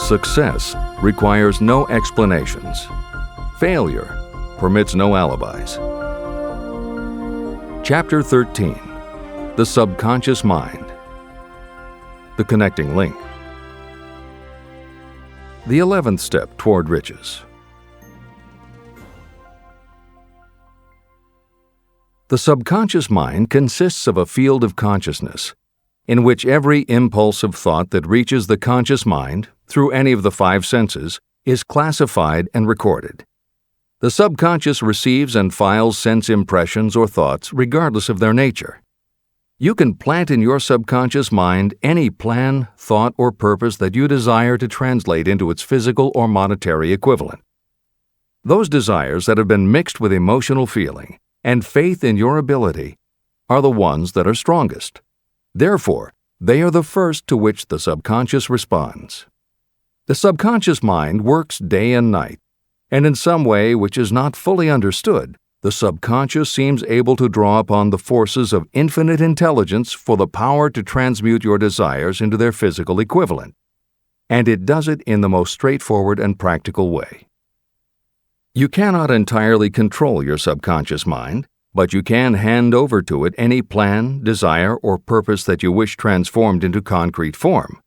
Success requires no explanations. Failure permits no alibis. Chapter 13. The Subconscious Mind. The Connecting Link. The 11th Step Toward Riches. The subconscious mind consists of a field of consciousness, in which every impulse of thought that reaches the conscious mind, through any of the five senses, is classified and recorded. The subconscious receives and files sense impressions or thoughts regardless of their nature. You can plant in your subconscious mind any plan, thought, or purpose that you desire to translate into its physical or monetary equivalent. Those desires that have been mixed with emotional feeling and faith in your ability are the ones that are strongest. Therefore, they are the first to which the subconscious responds. The subconscious mind works day and night, and in some way which is not fully understood, the subconscious seems able to draw upon the forces of infinite intelligence for the power to transmute your desires into their physical equivalent. And it does it in the most straightforward and practical way. You cannot entirely control your subconscious mind, but you can hand over to it any plan, desire, or purpose that you wish transformed into concrete form.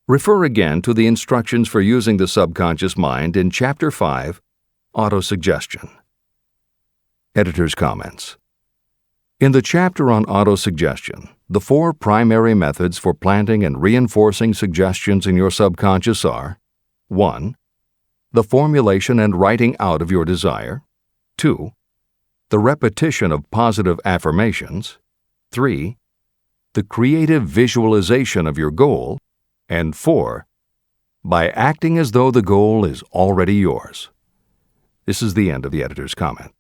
Refer again to the instructions for using the subconscious mind in Chapter 5, Autosuggestion. Editor's comments. In the chapter on autosuggestion, the four primary methods for planting and reinforcing suggestions in your subconscious are 1. The formulation and writing out of your desire. 2. The repetition of positive affirmations. 3. The creative visualization of your goal. And 4. By acting as though the goal is already yours. This is the end of the editor's comment.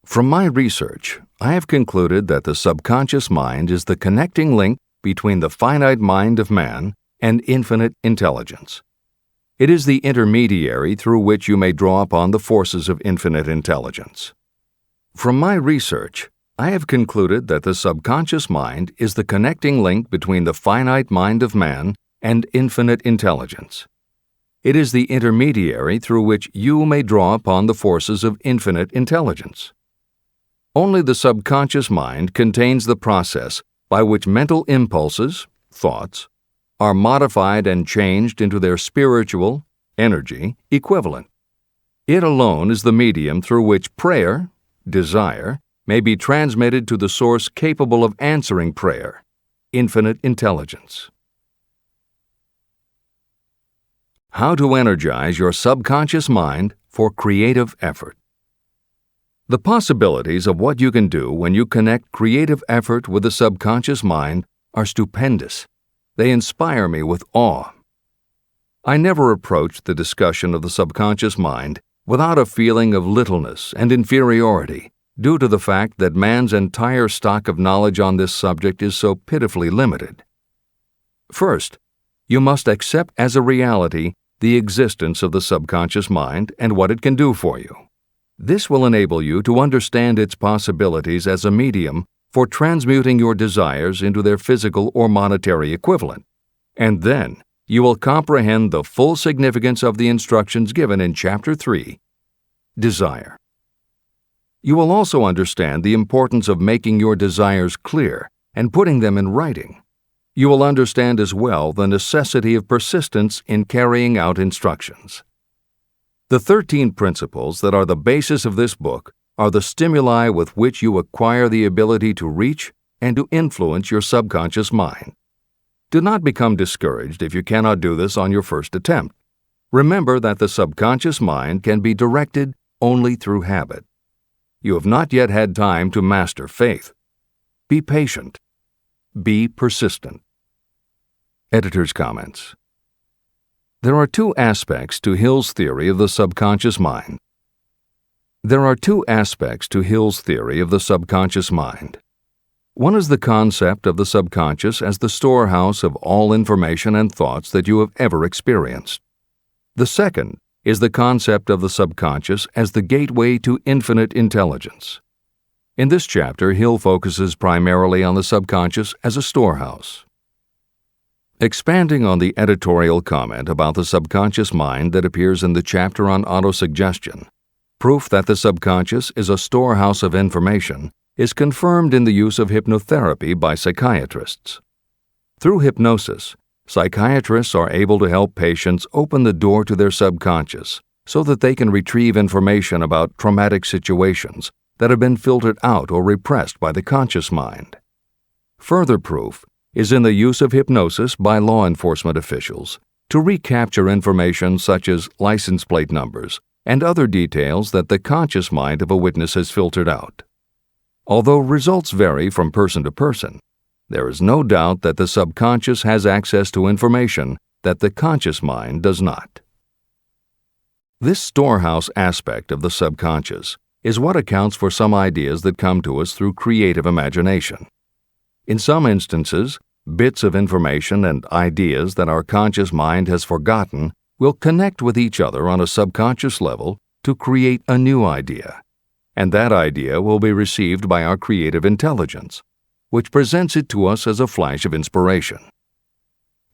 From my research, I have concluded that the subconscious mind is the connecting link between the finite mind of man and infinite intelligence. It is the intermediary through which you may draw upon the forces of infinite intelligence. From my research, I have concluded that the subconscious mind is the connecting link between the finite mind of man and infinite intelligence. It is the intermediary through which you may draw upon the forces of infinite intelligence. Only the subconscious mind contains the process by which mental impulses, thoughts, are modified and changed into their spiritual, energy, equivalent. It alone is the medium through which prayer, desire, may be transmitted to the source capable of answering prayer, infinite intelligence. How to energize your subconscious mind for creative effort. The possibilities of what you can do when you connect creative effort with the subconscious mind are stupendous. They inspire me with awe. I never approached the discussion of the subconscious mind without a feeling of littleness and inferiority, due to the fact that man's entire stock of knowledge on this subject is so pitifully limited. First, you must accept as a reality the existence of the subconscious mind and what it can do for you. This will enable you to understand its possibilities as a medium for transmuting your desires into their physical or monetary equivalent, and then you will comprehend the full significance of the instructions given in Chapter 3, Desire. You will also understand the importance of making your desires clear and putting them in writing. You will understand as well the necessity of persistence in carrying out instructions. The 13 principles that are the basis of this book are the stimuli with which you acquire the ability to reach and to influence your subconscious mind. Do not become discouraged if you cannot do this on your first attempt. Remember that the subconscious mind can be directed only through habit. You have not yet had time to master faith. Be patient. Be persistent. Editor's comments. There are two aspects to Hill's theory of the subconscious mind. There are two aspects to Hill's theory of the subconscious mind. One is the concept of the subconscious as the storehouse of all information and thoughts that you have ever experienced. The second is the concept of the subconscious as the gateway to infinite intelligence. In this chapter, Hill focuses primarily on the subconscious as a storehouse. Expanding on the editorial comment about the subconscious mind that appears in the chapter on autosuggestion, proof that the subconscious is a storehouse of information is confirmed in the use of hypnotherapy by psychiatrists. Through hypnosis, psychiatrists are able to help patients open the door to their subconscious so that they can retrieve information about traumatic situations that have been filtered out or repressed by the conscious mind. Further proof is in the use of hypnosis by law enforcement officials to recapture information such as license plate numbers and other details that the conscious mind of a witness has filtered out. Although results vary from person to person, there is no doubt that the subconscious has access to information that the conscious mind does not. This storehouse aspect of the subconscious is what accounts for some ideas that come to us through creative imagination. In some instances, bits of information and ideas that our conscious mind has forgotten will connect with each other on a subconscious level to create a new idea, and that idea will be received by our creative intelligence, which presents it to us as a flash of inspiration.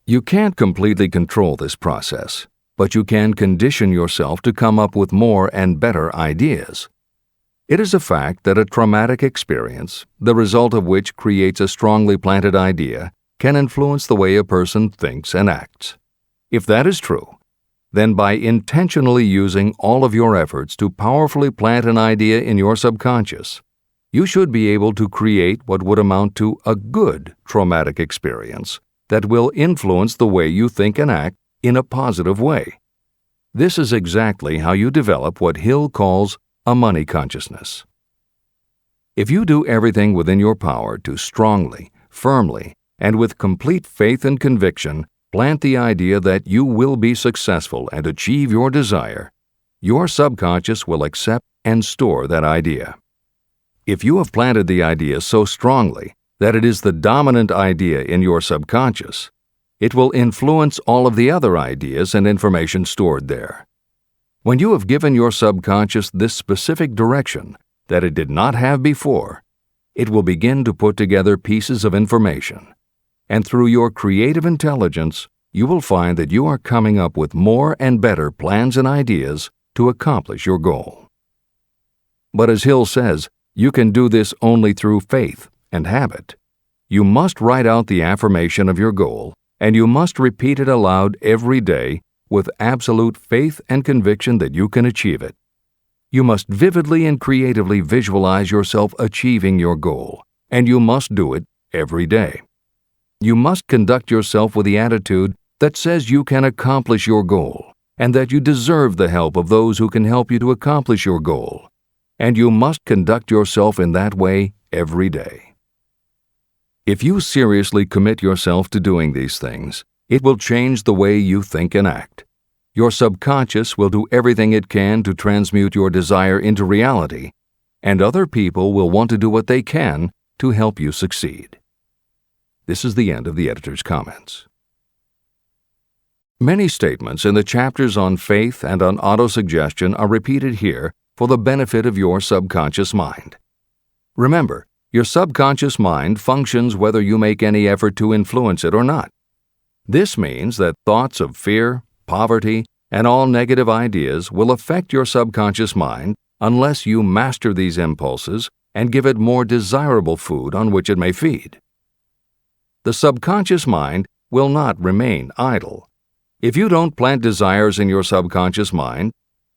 You can't completely control this process, but you can condition yourself to come up with more and better ideas. It is a fact that a traumatic experience, the result of which creates a strongly planted idea, can influence the way a person thinks and acts. If that is true, then by intentionally using all of your efforts to powerfully plant an idea in your subconscious, you should be able to create what would amount to a good traumatic experience that will influence the way you think and act in a positive way. This is exactly how you develop what Hill calls a money consciousness. If you do everything within your power to strongly, firmly, and with complete faith and conviction plant the idea that you will be successful and achieve your desire, your subconscious will accept and store that idea. If you have planted the idea so strongly that it is the dominant idea in your subconscious, it will influence all of the other ideas and information stored there. When you have given your subconscious this specific direction that it did not have before, it will begin to put together pieces of information, and through your creative intelligence, you will find that you are coming up with more and better plans and ideas to accomplish your goal. But as Hill says, you can do this only through faith and habit. You must write out the affirmation of your goal, and you must repeat it aloud every day with absolute faith and conviction that you can achieve it. You must vividly and creatively visualize yourself achieving your goal, and you must do it every day. You must conduct yourself with the attitude that says you can accomplish your goal, and that you deserve the help of those who can help you to accomplish your goal. And you must conduct yourself in that way every day. If you seriously commit yourself to doing these things, it will change the way you think and act. Your subconscious will do everything it can to transmute your desire into reality, and other people will want to do what they can to help you succeed. This is the end of the editor's comments. Many statements in the chapters on faith and on autosuggestion are repeated here for the benefit of your subconscious mind. Remember, your subconscious mind functions whether you make any effort to influence it or not. This means that thoughts of fear, poverty, and all negative ideas will affect your subconscious mind unless you master these impulses and give it more desirable food on which it may feed. The subconscious mind will not remain idle. If you don't plant desires in your subconscious mind,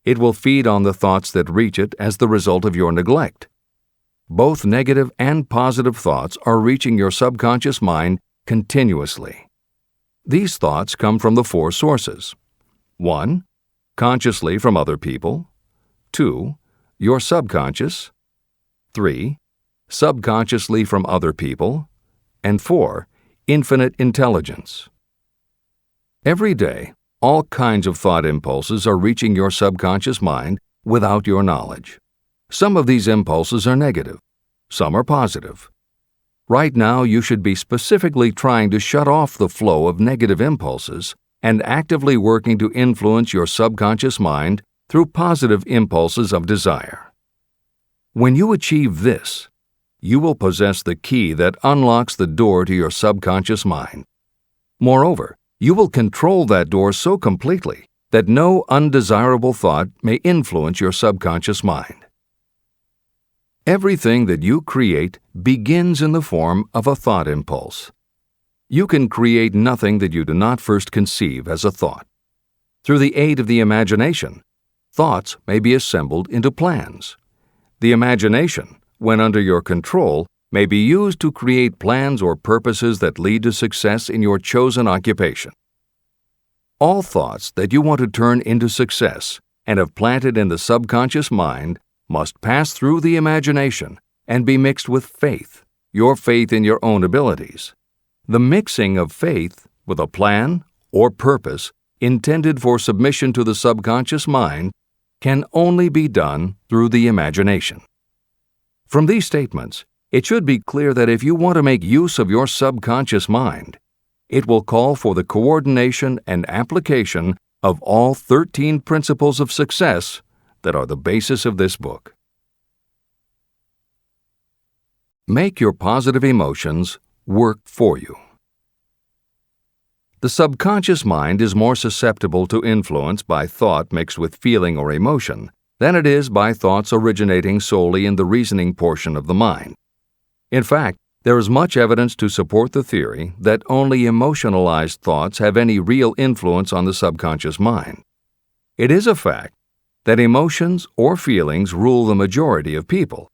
it will feed on the thoughts that reach it as the result of your neglect. Both negative and positive thoughts are reaching your subconscious mind continuously. These thoughts come from the four sources. 1. Consciously from other people. 2. Your subconscious. 3. Subconsciously from other people. And 4. Infinite intelligence. Every day, all kinds of thought impulses are reaching your subconscious mind without your knowledge. Some of these impulses are negative. Some are positive. Right now, you should be specifically trying to shut off the flow of negative impulses and actively working to influence your subconscious mind through positive impulses of desire. When you achieve this, you will possess the key that unlocks the door to your subconscious mind. Moreover, you will control that door so completely that no undesirable thought may influence your subconscious mind. Everything that you create begins in the form of a thought impulse. You can create nothing that you do not first conceive as a thought. Through the aid of the imagination, thoughts may be assembled into plans. The imagination, when under your control, may be used to create plans or purposes that lead to success in your chosen occupation. All thoughts that you want to turn into success and have planted in the subconscious mind must pass through the imagination and be mixed with faith, your faith in your own abilities. The mixing of faith with a plan or purpose intended for submission to the subconscious mind can only be done through the imagination. From these statements, it should be clear that if you want to make use of your subconscious mind, it will call for the coordination and application of all 13 principles of success that are the basis of this book. Make your positive emotions work for you. The subconscious mind is more susceptible to influence by thought mixed with feeling or emotion than it is by thoughts originating solely in the reasoning portion of the mind. In fact, there is much evidence to support the theory that only emotionalized thoughts have any real influence on the subconscious mind. It is a fact that emotions or feelings rule the majority of people.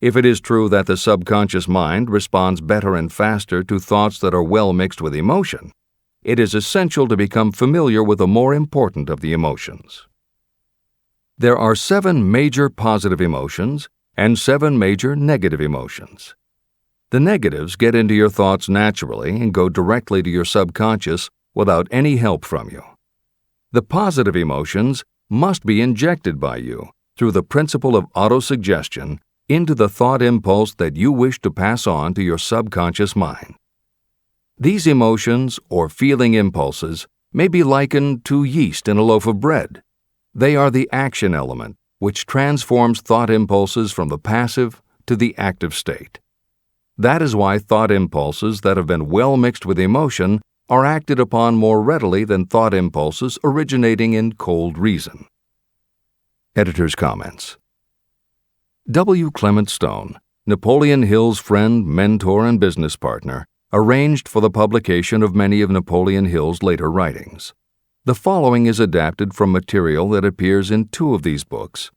If it is true that the subconscious mind responds better and faster to thoughts that are well mixed with emotion, it is essential to become familiar with the more important of the emotions. There are 7 major positive emotions and 7 major negative emotions. The negatives get into your thoughts naturally and go directly to your subconscious without any help from you. The positive emotions must be injected by you through the principle of autosuggestion into the thought impulse that you wish to pass on to your subconscious mind. These emotions or feeling impulses may be likened to yeast in a loaf of bread. They are the action element which transforms thought impulses from the passive to the active state. That is why thought impulses that have been well mixed with emotion are acted upon more readily than thought impulses originating in cold reason. Editor's comments. W. Clement Stone, Napoleon Hill's friend, mentor, and business partner, arranged for the publication of many of Napoleon Hill's later writings. The following is adapted from material that appears in 2 of these books,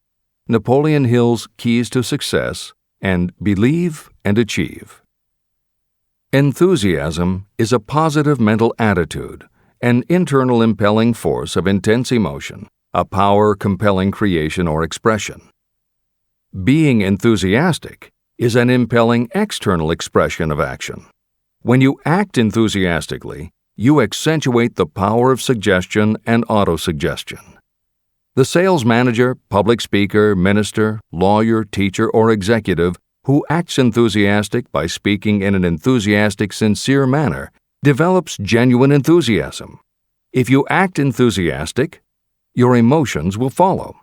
Napoleon Hill's Keys to Success and Believe and Achieve. Enthusiasm is a positive mental attitude, an internal impelling force of intense emotion, a power compelling creation or expression. Being enthusiastic is an impelling external expression of action. When you act enthusiastically, you accentuate the power of suggestion and autosuggestion. The sales manager, public speaker, minister, lawyer, teacher, or executive who acts enthusiastic by speaking in an enthusiastic, sincere manner develops genuine enthusiasm. If you act enthusiastic, your emotions will follow.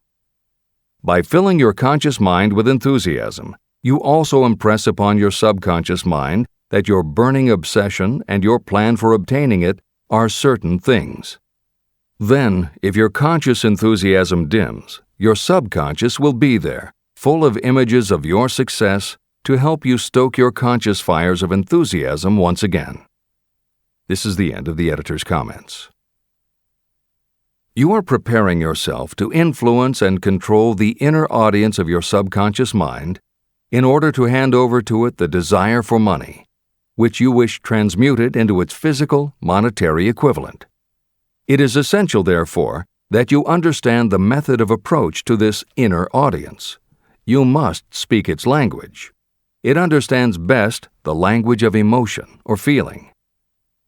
By filling your conscious mind with enthusiasm, you also impress upon your subconscious mind that your burning obsession and your plan for obtaining it are certain things. Then, if your conscious enthusiasm dims, your subconscious will be there, full of images of your success to help you stoke your conscious fires of enthusiasm once again. This is the end of the editor's comments. You are preparing yourself to influence and control the inner audience of your subconscious mind in order to hand over to it the desire for money, which you wish transmuted into its physical, monetary equivalent. It is essential, therefore, that you understand the method of approach to this inner audience. You must speak its language. It understands best the language of emotion or feeling.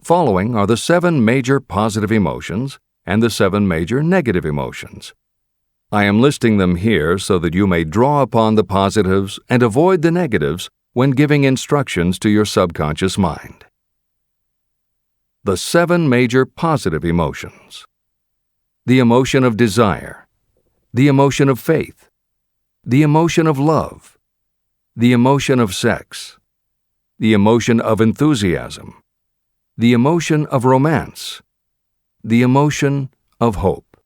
Following are the 7 major positive emotions and the 7 major negative emotions. I am listing them here so that you may draw upon the positives and avoid the negatives when giving instructions to your subconscious mind. The 7 major positive emotions. The emotion of desire, the emotion of faith, the emotion of love, the emotion of sex, the emotion of enthusiasm, the emotion of romance, the emotion of hope.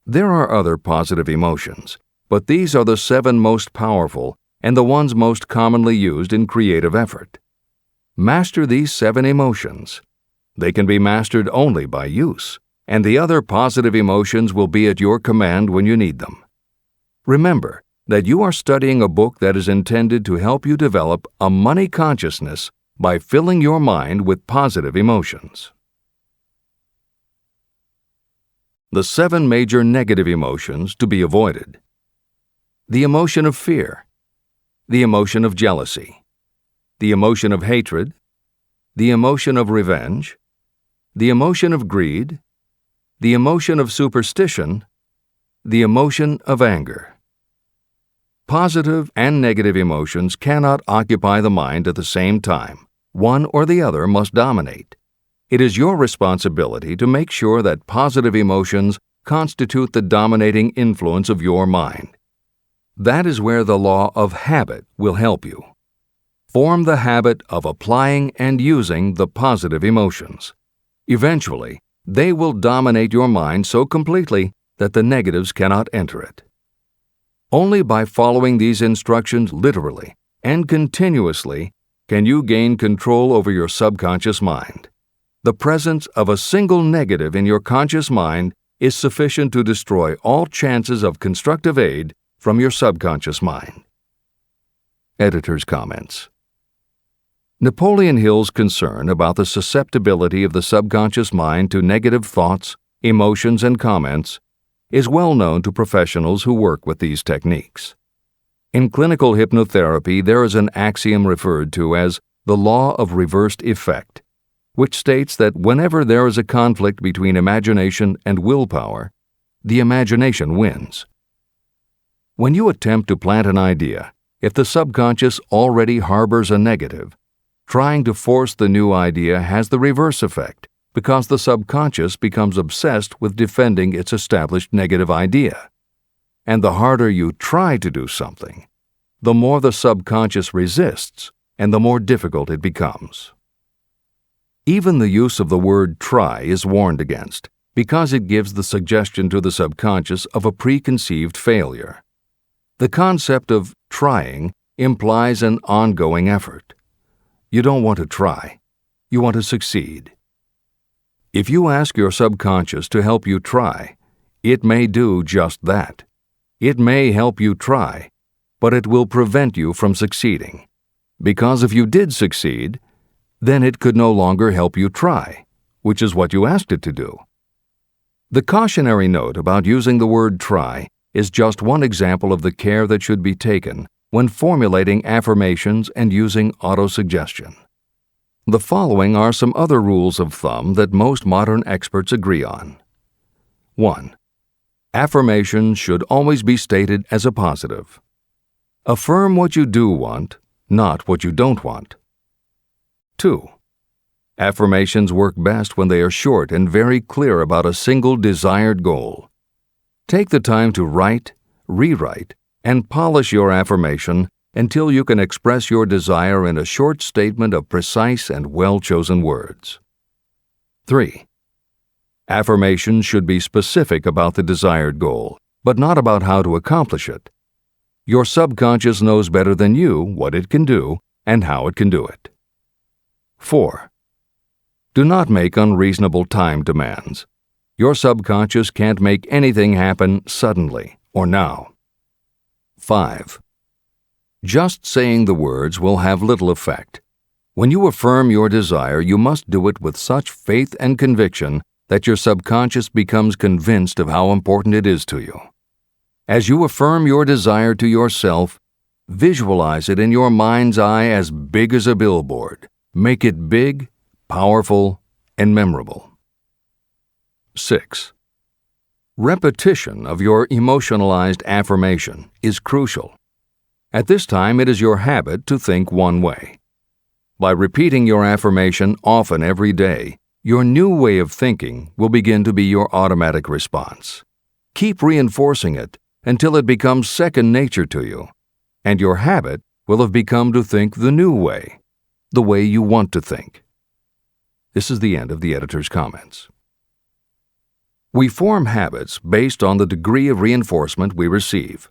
There are other positive emotions, but these are the 7 most powerful and the ones most commonly used in creative effort. Master these 7 emotions. They can be mastered only by use, and the other positive emotions will be at your command when you need them. Remember that you are studying a book that is intended to help you develop a money consciousness by filling your mind with positive emotions. The 7 major negative emotions to be avoided. The emotion of fear, the emotion of jealousy, the emotion of hatred, the emotion of revenge, the emotion of greed, the emotion of superstition, the emotion of anger. Positive and negative emotions cannot occupy the mind at the same time. One or the other must dominate. It is your responsibility to make sure that positive emotions constitute the dominating influence of your mind. That is where the law of habit will help you. Form the habit of applying and using the positive emotions. Eventually, they will dominate your mind so completely that the negatives cannot enter it. Only by following these instructions literally and continuously can you gain control over your subconscious mind. The presence of a single negative in your conscious mind is sufficient to destroy all chances of constructive aid from your subconscious mind. Editor's comments. Napoleon Hill's concern about the susceptibility of the subconscious mind to negative thoughts, emotions, and comments is well known to professionals who work with these techniques. In clinical hypnotherapy, there is an axiom referred to as the law of reversed effect, which states that whenever there is a conflict between imagination and willpower, the imagination wins. When you attempt to plant an idea, if the subconscious already harbors a negative, trying to force the new idea has the reverse effect because the subconscious becomes obsessed with defending its established negative idea. And the harder you try to do something, the more the subconscious resists and the more difficult it becomes. Even the use of the word try is warned against because it gives the suggestion to the subconscious of a preconceived failure. The concept of trying implies an ongoing effort. You don't want to try. You want to succeed. If you ask your subconscious to help you try, it may do just that. It may help you try, but it will prevent you from succeeding. Because if you did succeed, then it could no longer help you try, which is what you asked it to do. The cautionary note about using the word try is just one example of the care that should be taken when formulating affirmations and using autosuggestion. The following are some other rules of thumb that most modern experts agree on. 1. Affirmations should always be stated as a positive. Affirm what you do want, not what you don't want. 2. Affirmations work best when they are short and very clear about a single desired goal. Take the time to write, rewrite, and polish your affirmation until you can express your desire in a short statement of precise and well-chosen words. 3. Affirmations should be specific about the desired goal, but not about how to accomplish it. Your subconscious knows better than you what it can do and how it can do it. 4. Do not make unreasonable time demands. Your subconscious can't make anything happen suddenly or now. 5. Just saying the words will have little effect. When you affirm your desire, you must do it with such faith and conviction that your subconscious becomes convinced of how important it is to you. As you affirm your desire to yourself, visualize it in your mind's eye as big as a billboard. Make it big, powerful, and memorable. 6. Repetition of your emotionalized affirmation is crucial. At this time, it is your habit to think one way. By repeating your affirmation often every day, your new way of thinking will begin to be your automatic response. Keep reinforcing it until it becomes second nature to you, and your habit will have become to think the new way, the way you want to think. This is the end of the editor's comments. We form habits based on the degree of reinforcement we receive.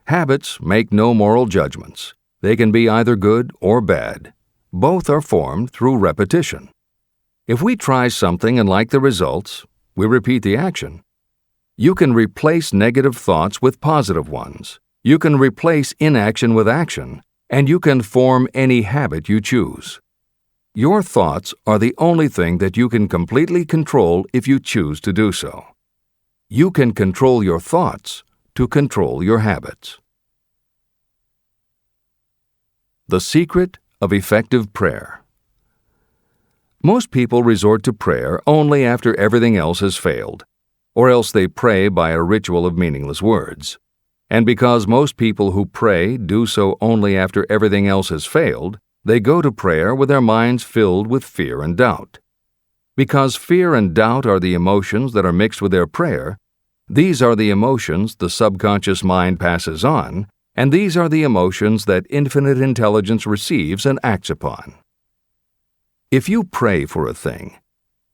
Habits make no moral judgments. They can be either good or bad. Both are formed through repetition. If we try something and like the results, we repeat the action. You can replace negative thoughts with positive ones. You can replace inaction with action, and you can form any habit you choose. Your thoughts are the only thing that you can completely control if you choose to do so. You can control your thoughts to control your habits. The secret of effective prayer. Most people resort to prayer only after everything else has failed, or else they pray by a ritual of meaningless words. And because most people who pray do so only after everything else has failed, they go to prayer with their minds filled with fear and doubt. Because fear and doubt are the emotions that are mixed with their prayer, these are the emotions the subconscious mind passes on, and these are the emotions that infinite intelligence receives and acts upon. If you pray for a thing,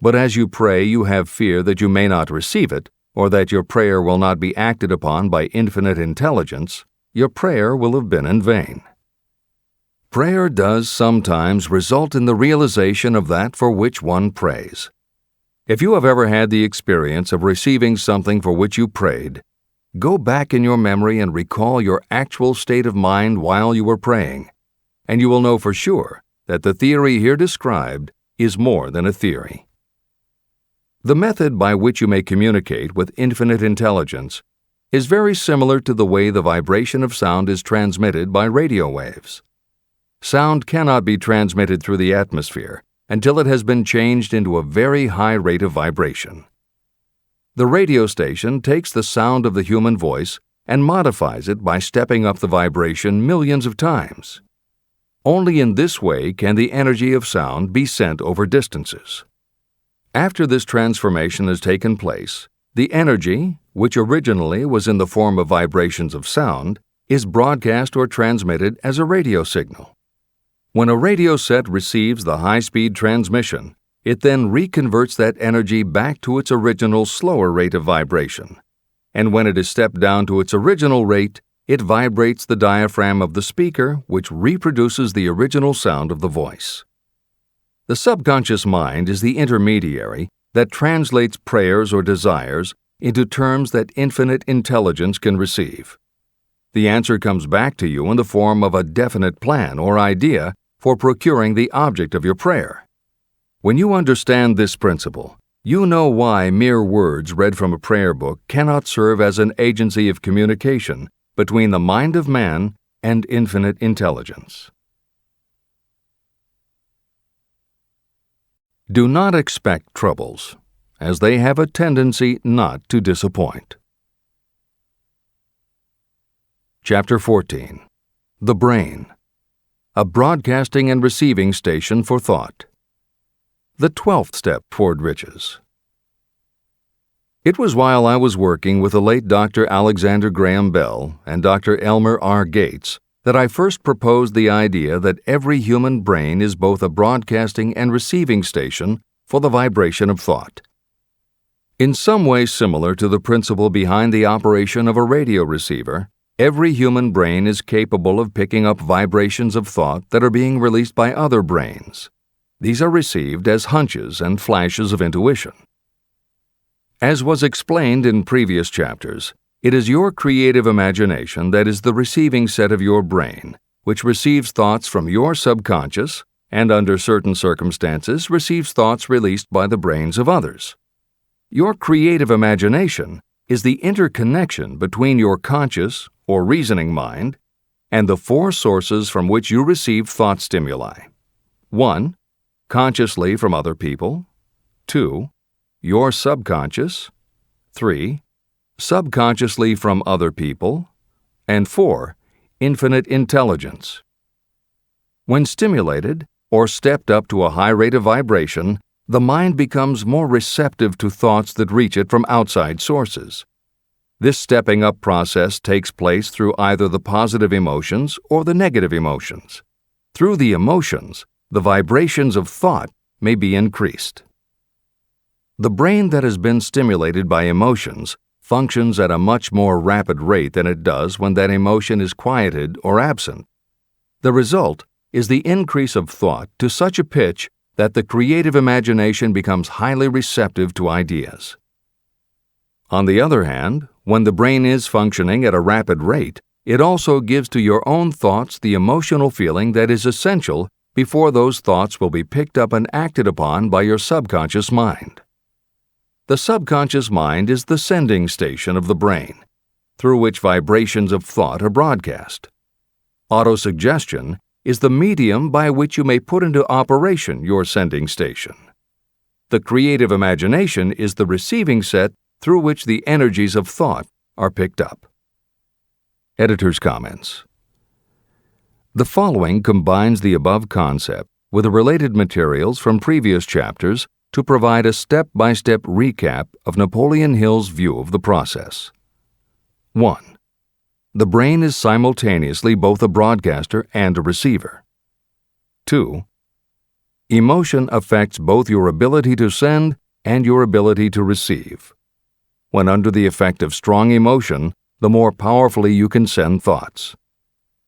but as you pray you have fear that you may not receive it, or that your prayer will not be acted upon by infinite intelligence, your prayer will have been in vain. Prayer does sometimes result in the realization of that for which one prays. If you have ever had the experience of receiving something for which you prayed, go back in your memory and recall your actual state of mind while you were praying, and you will know for sure that the theory here described is more than a theory. The method by which you may communicate with infinite intelligence is very similar to the way the vibration of sound is transmitted by radio waves. Sound cannot be transmitted through the atmosphere until it has been changed into a very high rate of vibration. The radio station takes the sound of the human voice and modifies it by stepping up the vibration millions of times. Only in this way can the energy of sound be sent over distances. After this transformation has taken place, the energy, which originally was in the form of vibrations of sound, is broadcast or transmitted as a radio signal. When a radio set receives the high-speed transmission, it then reconverts that energy back to its original slower rate of vibration. And when it is stepped down to its original rate, it vibrates the diaphragm of the speaker, which reproduces the original sound of the voice. The subconscious mind is the intermediary that translates prayers or desires into terms that infinite intelligence can receive. The answer comes back to you in the form of a definite plan or idea for procuring the object of your prayer. When you understand this principle, you know why mere words read from a prayer book cannot serve as an agency of communication between the mind of man and infinite intelligence. Do not expect troubles, as they have a tendency not to disappoint. Chapter 14. The Brain. A broadcasting and receiving station for thought. The 12th step toward riches. It was while I was working with the late Dr. Alexander Graham Bell and Dr. Elmer R. Gates that I first proposed the idea that every human brain is both a broadcasting and receiving station for the vibration of thought. In some way similar to the principle behind the operation of a radio receiver, every human brain is capable of picking up vibrations of thought that are being released by other brains. These are received as hunches and flashes of intuition. As was explained in previous chapters, it is your creative imagination that is the receiving set of your brain, which receives thoughts from your subconscious and, under certain circumstances, receives thoughts released by the brains of others. Your creative imagination is the interconnection between your conscious or reasoning mind and the four sources from which you receive thought stimuli. 1. Consciously from other people. 2. Your subconscious. 3. Subconsciously from other people. And 4. Infinite intelligence. When stimulated or stepped up to a high rate of vibration, the mind becomes more receptive to thoughts that reach it from outside sources. This stepping up process takes place through either the positive emotions or the negative emotions. Through the emotions, the vibrations of thought may be increased. The brain that has been stimulated by emotions functions at a much more rapid rate than it does when that emotion is quieted or absent. The result is the increase of thought to such a pitch that the creative imagination becomes highly receptive to ideas. On the other hand, when the brain is functioning at a rapid rate, it also gives to your own thoughts the emotional feeling that is essential before those thoughts will be picked up and acted upon by your subconscious mind. The subconscious mind is the sending station of the brain, through which vibrations of thought are broadcast. Autosuggestion is the medium by which you may put into operation your sending station. The creative imagination is the receiving set through which the energies of thought are picked up. Editor's comments. The following combines the above concept with the related materials from previous chapters to provide a step-by-step recap of Napoleon Hill's view of the process. 1. The brain is simultaneously both a broadcaster and a receiver. 2. Emotion affects both your ability to send and your ability to receive. When under the effect of strong emotion, the more powerfully you can send thoughts.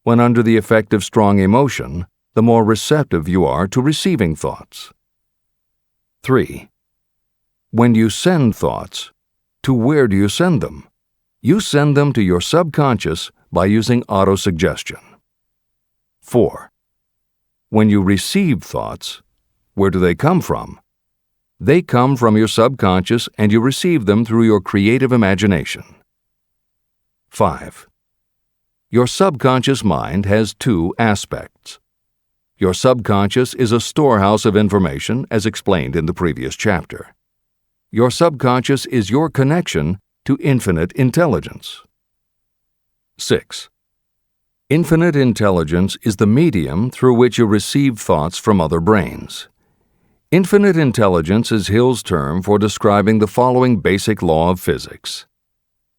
When under the effect of strong emotion, the more receptive you are to receiving thoughts. 3. When you send thoughts, to where do you send them? You send them to your subconscious by using autosuggestion. 4. When you receive thoughts, where do they come from? They come from your subconscious and you receive them through your creative imagination. 5. Your subconscious mind has two aspects. Your subconscious is a storehouse of information, as explained in the previous chapter. Your subconscious is your connection to infinite intelligence. 6. Infinite intelligence is the medium through which you receive thoughts from other brains. Infinite intelligence is Hill's term for describing the following basic law of physics.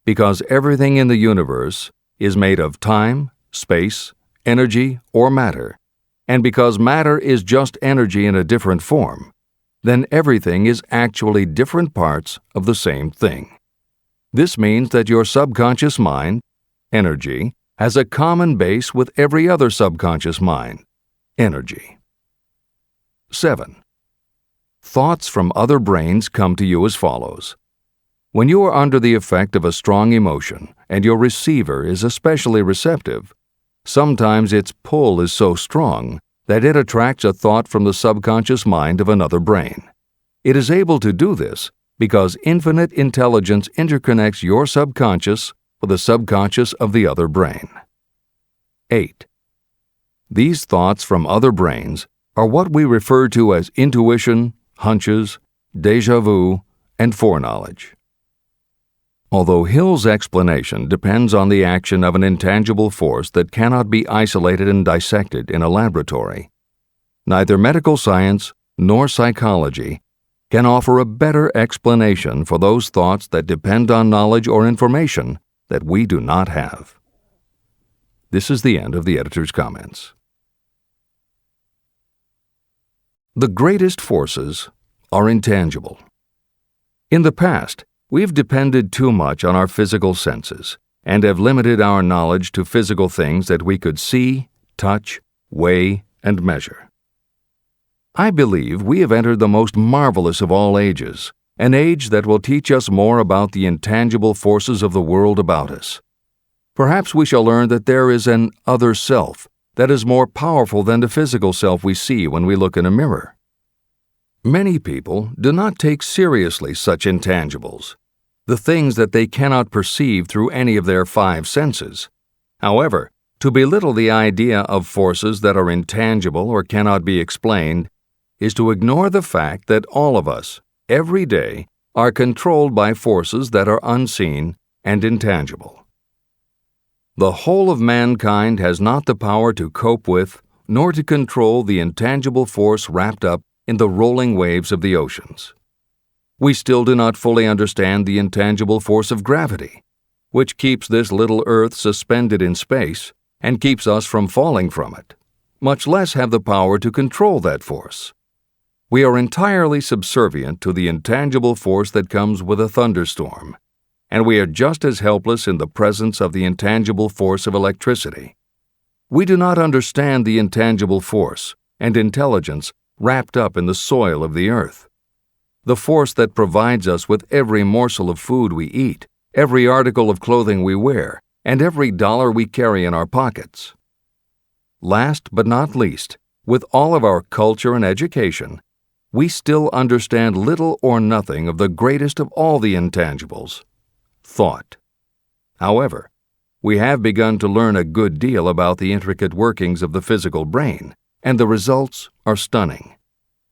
Because everything in the universe is made of time, space, energy, or matter, and because matter is just energy in a different form, then everything is actually different parts of the same thing. This means that your subconscious mind, energy, has a common base with every other subconscious mind, energy. 7. Thoughts from other brains come to you as follows. When you are under the effect of a strong emotion and your receiver is especially receptive, sometimes its pull is so strong that it attracts a thought from the subconscious mind of another brain. It is able to do this because infinite intelligence interconnects your subconscious with the subconscious of the other brain. 8. These thoughts from other brains are what we refer to as intuition, hunches, déjà vu, and foreknowledge. Although Hill's explanation depends on the action of an intangible force that cannot be isolated and dissected in a laboratory, neither medical science nor psychology can offer a better explanation for those thoughts that depend on knowledge or information that we do not have. This is the end of the editor's comments. The greatest forces are intangible. In the past, we've depended too much on our physical senses and have limited our knowledge to physical things that we could see, touch, weigh, and measure. I believe we have entered the most marvelous of all ages, an age that will teach us more about the intangible forces of the world about us. Perhaps we shall learn that there is an other self that is more powerful than the physical self we see when we look in a mirror. Many people do not take seriously such intangibles, the things that they cannot perceive through any of their five senses. However, to belittle the idea of forces that are intangible or cannot be explained is to ignore the fact that all of us, every day, are controlled by forces that are unseen and intangible. The whole of mankind has not the power to cope with nor to control the intangible force wrapped up in the rolling waves of the oceans. We still do not fully understand the intangible force of gravity, which keeps this little Earth suspended in space and keeps us from falling from it, much less have the power to control that force. We are entirely subservient to the intangible force that comes with a thunderstorm, and we are just as helpless in the presence of the intangible force of electricity. We do not understand the intangible force and intelligence wrapped up in the soil of the earth, the force that provides us with every morsel of food we eat, every article of clothing we wear, and every dollar we carry in our pockets. Last but not least, with all of our culture and education, we still understand little or nothing of the greatest of all the intangibles, thought. However, we have begun to learn a good deal about the intricate workings of the physical brain, and the results are stunning.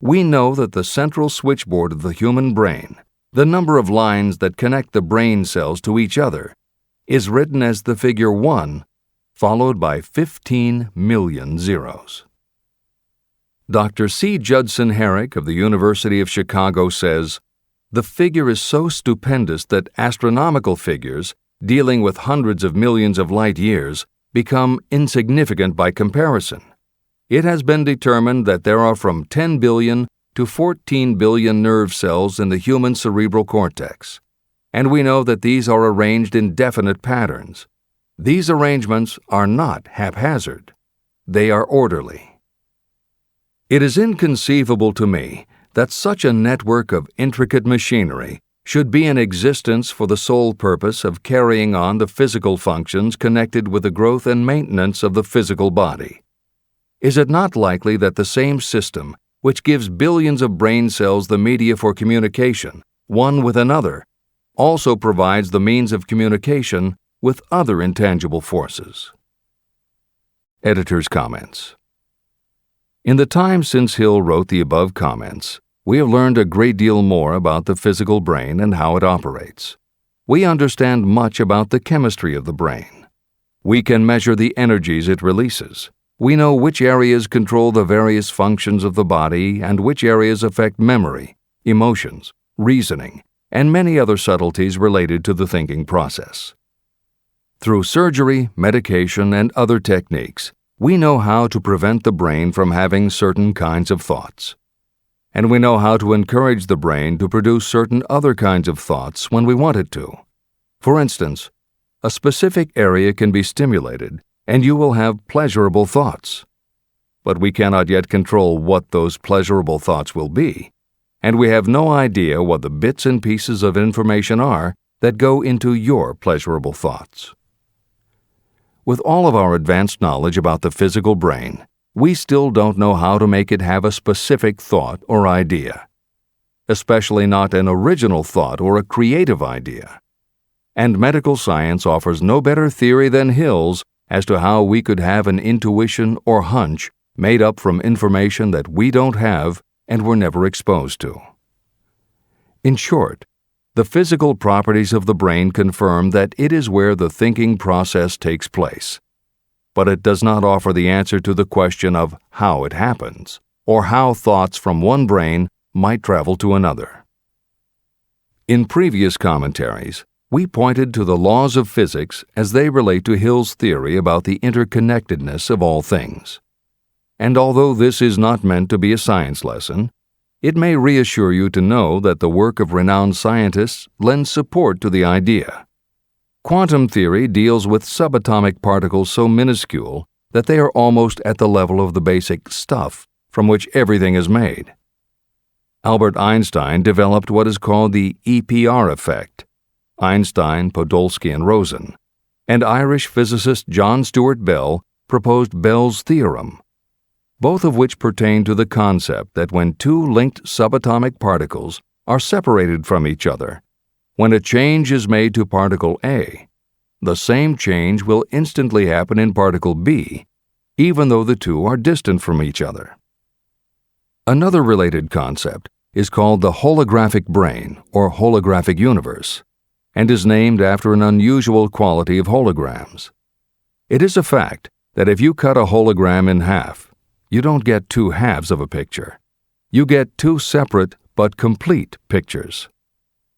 We know that the central switchboard of the human brain, the number of lines that connect the brain cells to each other, is written as the figure 1, followed by 15 million zeros. Dr. C. Judson Herrick of the University of Chicago says, "The figure is so stupendous that astronomical figures, dealing with hundreds of millions of light years, become insignificant by comparison. It has been determined that there are from 10 billion to 14 billion nerve cells in the human cerebral cortex, and we know that these are arranged in definite patterns. These arrangements are not haphazard. They are orderly. It is inconceivable to me that such a network of intricate machinery should be in existence for the sole purpose of carrying on the physical functions connected with the growth and maintenance of the physical body. Is it not likely that the same system, which gives billions of brain cells the media for communication, one with another, also provides the means of communication with other intangible forces?" Editor's comments. In the time since Hill wrote the above comments, we have learned a great deal more about the physical brain and how it operates. We understand much about the chemistry of the brain. We can measure the energies it releases. We know which areas control the various functions of the body and which areas affect memory, emotions, reasoning, and many other subtleties related to the thinking process. Through surgery, medication, and other techniques, we know how to prevent the brain from having certain kinds of thoughts. And we know how to encourage the brain to produce certain other kinds of thoughts when we want it to. For instance, a specific area can be stimulated, and you will have pleasurable thoughts. But we cannot yet control what those pleasurable thoughts will be, and we have no idea what the bits and pieces of information are that go into your pleasurable thoughts. With all of our advanced knowledge about the physical brain, we still don't know how to make it have a specific thought or idea, especially not an original thought or a creative idea. And medical science offers no better theory than Hill's as to how we could have an intuition or hunch made up from information that we don't have and were never exposed to. In short, the physical properties of the brain confirm that it is where the thinking process takes place. But it does not offer the answer to the question of how it happens, or how thoughts from one brain might travel to another. In previous commentaries, we pointed to the laws of physics as they relate to Hill's theory about the interconnectedness of all things. And although this is not meant to be a science lesson, it may reassure you to know that the work of renowned scientists lends support to the idea. Quantum theory deals with subatomic particles so minuscule that they are almost at the level of the basic stuff from which everything is made. Albert Einstein developed what is called the EPR effect. Einstein, Podolsky, and Rosen, and Irish physicist John Stuart Bell proposed Bell's theorem, both of which pertain to the concept that when two linked subatomic particles are separated from each other, when a change is made to particle A, the same change will instantly happen in particle B, even though the two are distant from each other. Another related concept is called the holographic brain or holographic universe, and is named after an unusual quality of holograms. It is a fact that if you cut a hologram in half, you don't get two halves of a picture. You get two separate but complete pictures.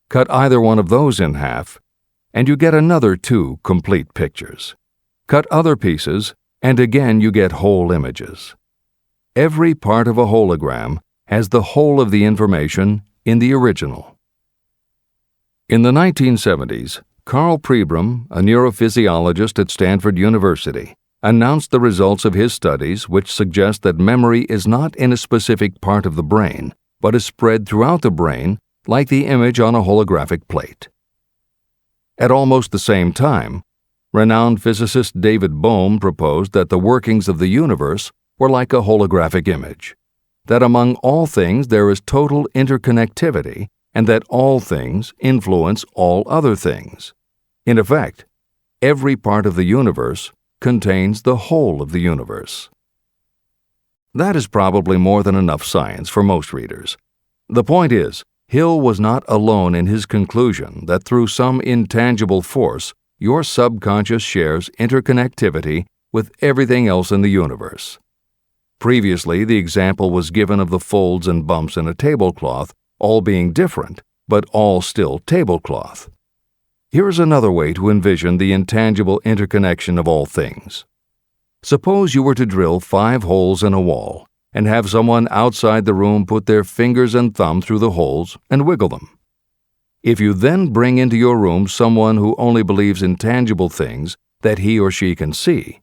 Cut either one of those in half, and you get another two complete pictures. Cut other pieces, and again you get whole images. Every part of a hologram has the whole of the information in the original. In the 1970s, Carl Pribram, a neurophysiologist at Stanford University, announced the results of his studies, which suggest that memory is not in a specific part of the brain, but is spread throughout the brain like the image on a holographic plate. At almost the same time, renowned physicist David Bohm proposed that the workings of the universe were like a holographic image, that among all things there is total interconnectivity, and that all things influence all other things. In effect, every part of the universe contains the whole of the universe. That is probably more than enough science for most readers. The point is, Hill was not alone in his conclusion that through some intangible force, your subconscious shares interconnectivity with everything else in the universe. Previously, the example was given of the folds and bumps in a tablecloth, all being different, but all still tablecloth. Here is another way to envision the intangible interconnection of all things. Suppose you were to drill 5 holes in a wall and have someone outside the room put their fingers and thumb through the holes and wiggle them. If you then bring into your room someone who only believes in tangible things that he or she can see,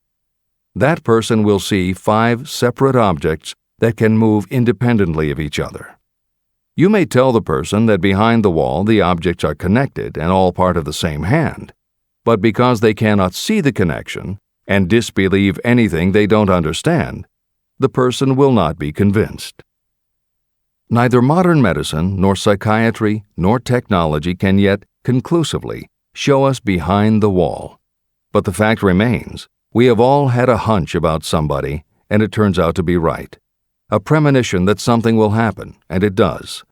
that person will see 5 separate objects that can move independently of each other. You may tell the person that behind the wall the objects are connected and all part of the same hand, but because they cannot see the connection and disbelieve anything they don't understand, the person will not be convinced. Neither modern medicine, nor psychiatry, nor technology can yet conclusively show us behind the wall. But the fact remains, we have all had a hunch about somebody, and it turns out to be right. A premonition that something will happen, and it does.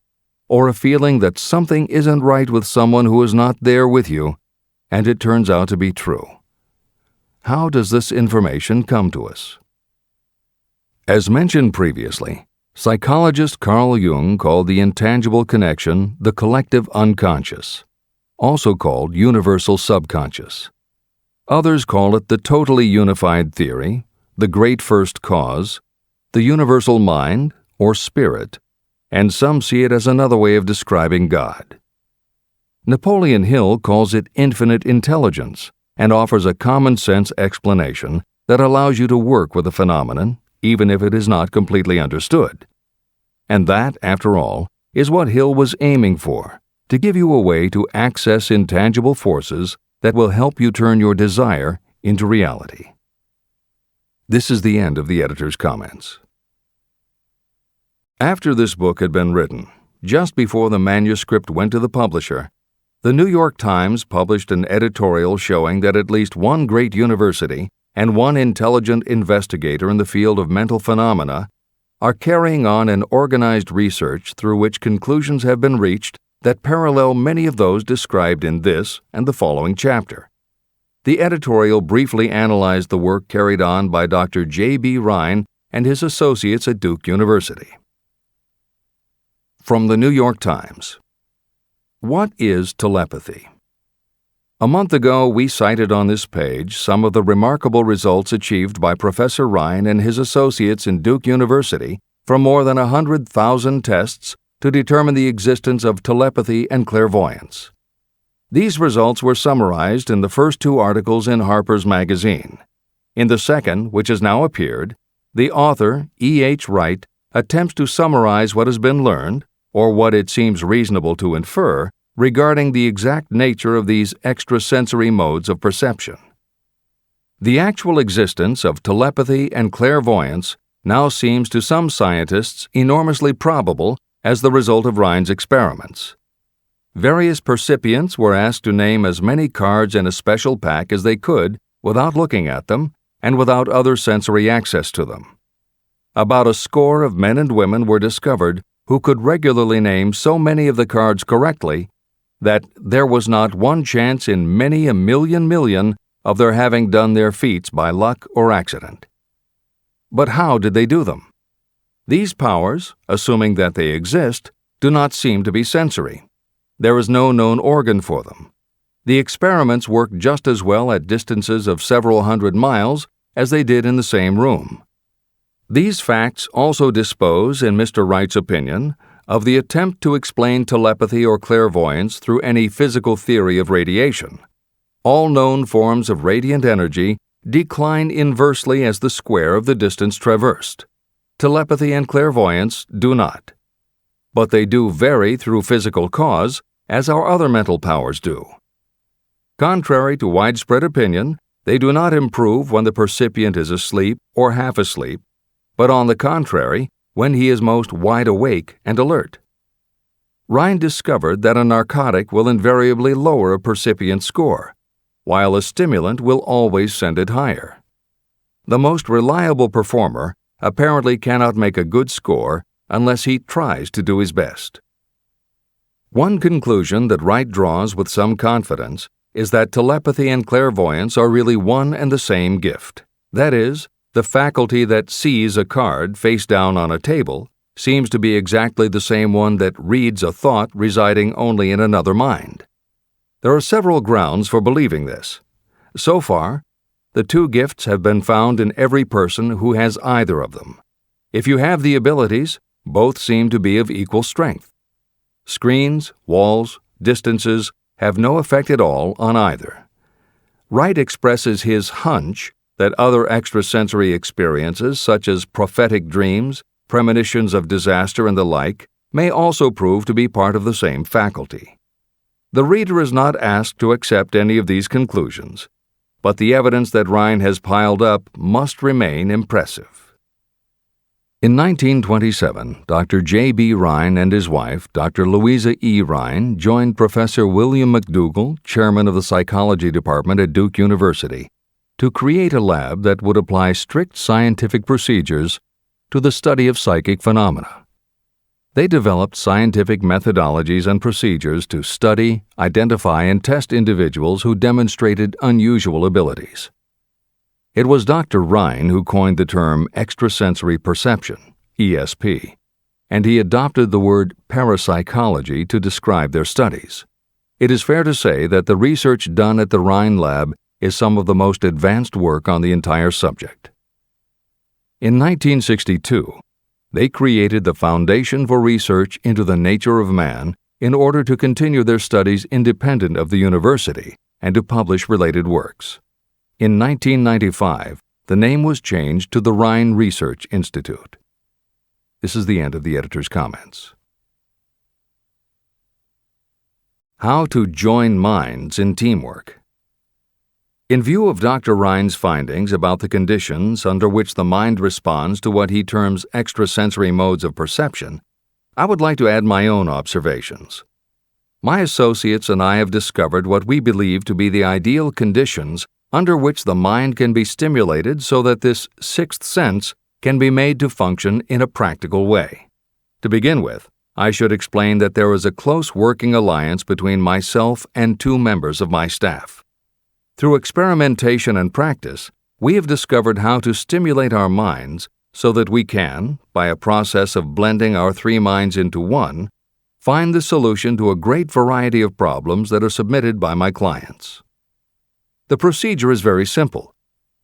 Or a feeling that something isn't right with someone who is not there with you, and it turns out to be true. How does this information come to us? As mentioned previously, psychologist Carl Jung called the intangible connection the collective unconscious, also called universal subconscious. Others call it the totally unified theory, the great first cause, the universal mind, or spirit, and some see it as another way of describing God. Napoleon Hill calls it infinite intelligence and offers a common-sense explanation that allows you to work with a phenomenon, even if it is not completely understood. And that, after all, is what Hill was aiming for, to give you a way to access intangible forces that will help you turn your desire into reality. This is the end of the editor's comments. After this book had been written, just before the manuscript went to the publisher, the New York Times published an editorial showing that at least one great university and one intelligent investigator in the field of mental phenomena are carrying on an organized research through which conclusions have been reached that parallel many of those described in this and the following chapter. The editorial briefly analyzed the work carried on by Dr. J.B. Rhine and his associates at Duke University. From the New York Times. What is telepathy? A month ago, we cited on this page some of the remarkable results achieved by Professor Rhine and his associates in Duke University from more than 100,000 tests to determine the existence of telepathy and clairvoyance. These results were summarized in the first 2 articles in Harper's Magazine. In the second, which has now appeared, the author, E.H. Wright, attempts to summarize what has been learned, or what it seems reasonable to infer, regarding the exact nature of these extrasensory modes of perception. The actual existence of telepathy and clairvoyance now seems to some scientists enormously probable as the result of Rhine's experiments. Various percipients were asked to name as many cards in a special pack as they could without looking at them and without other sensory access to them. About a score of men and women were discovered who could regularly name so many of the cards correctly that there was not one chance in many a million of their having done their feats by luck or accident. But how did they do them? These powers, assuming that they exist, do not seem to be sensory. There is no known organ for them. The experiments work just as well at distances of several hundred miles as they did in the same room. These facts also dispose, in Mr. Wright's opinion, of the attempt to explain telepathy or clairvoyance through any physical theory of radiation. All known forms of radiant energy decline inversely as the square of the distance traversed. Telepathy and clairvoyance do not. But they do vary through physical cause, as our other mental powers do. Contrary to widespread opinion, they do not improve when the percipient is asleep or half asleep, but on the contrary, when he is most wide awake and alert. Rhine discovered that a narcotic will invariably lower a percipient's score, while a stimulant will always send it higher. The most reliable performer apparently cannot make a good score unless he tries to do his best. One conclusion that Wright draws with some confidence is that telepathy and clairvoyance are really one and the same gift. That is, the faculty that sees a card face down on a table seems to be exactly the same one that reads a thought residing only in another mind. There are several grounds for believing this. So far, the two gifts have been found in every person who has either of them. If you have the abilities, both seem to be of equal strength. Screens, walls, distances have no effect at all on either. Wright expresses his hunch that other extrasensory experiences, such as prophetic dreams, premonitions of disaster, and the like, may also prove to be part of the same faculty. The reader is not asked to accept any of these conclusions, but the evidence that Rhine has piled up must remain impressive. In 1927, Dr. J.B. Rhine and his wife, Dr. Louisa E. Rhine, joined Professor William McDougall, chairman of the psychology department at Duke University, to create a lab that would apply strict scientific procedures to the study of psychic phenomena. They developed scientific methodologies and procedures to study, identify, and test individuals who demonstrated unusual abilities. It was Dr. Rhine who coined the term extrasensory perception, ESP, and he adopted the word parapsychology to describe their studies. It is fair to say that the research done at the Rhine Lab is some of the most advanced work on the entire subject. In 1962, they created the Foundation for Research into the Nature of Man in order to continue their studies independent of the university and to publish related works. In 1995, the name was changed to the Rhine Research Institute. This is the end of the editor's comments. How to join minds in teamwork. In view of Dr. Rhine's findings about the conditions under which the mind responds to what he terms extrasensory modes of perception, I would like to add my own observations. My associates and I have discovered what we believe to be the ideal conditions under which the mind can be stimulated so that this sixth sense can be made to function in a practical way. To begin with, I should explain that there is a close working alliance between myself and two members of my staff. Through experimentation and practice, we have discovered how to stimulate our minds so that we can, by a process of blending our three minds into one, find the solution to a great variety of problems that are submitted by my clients. The procedure is very simple.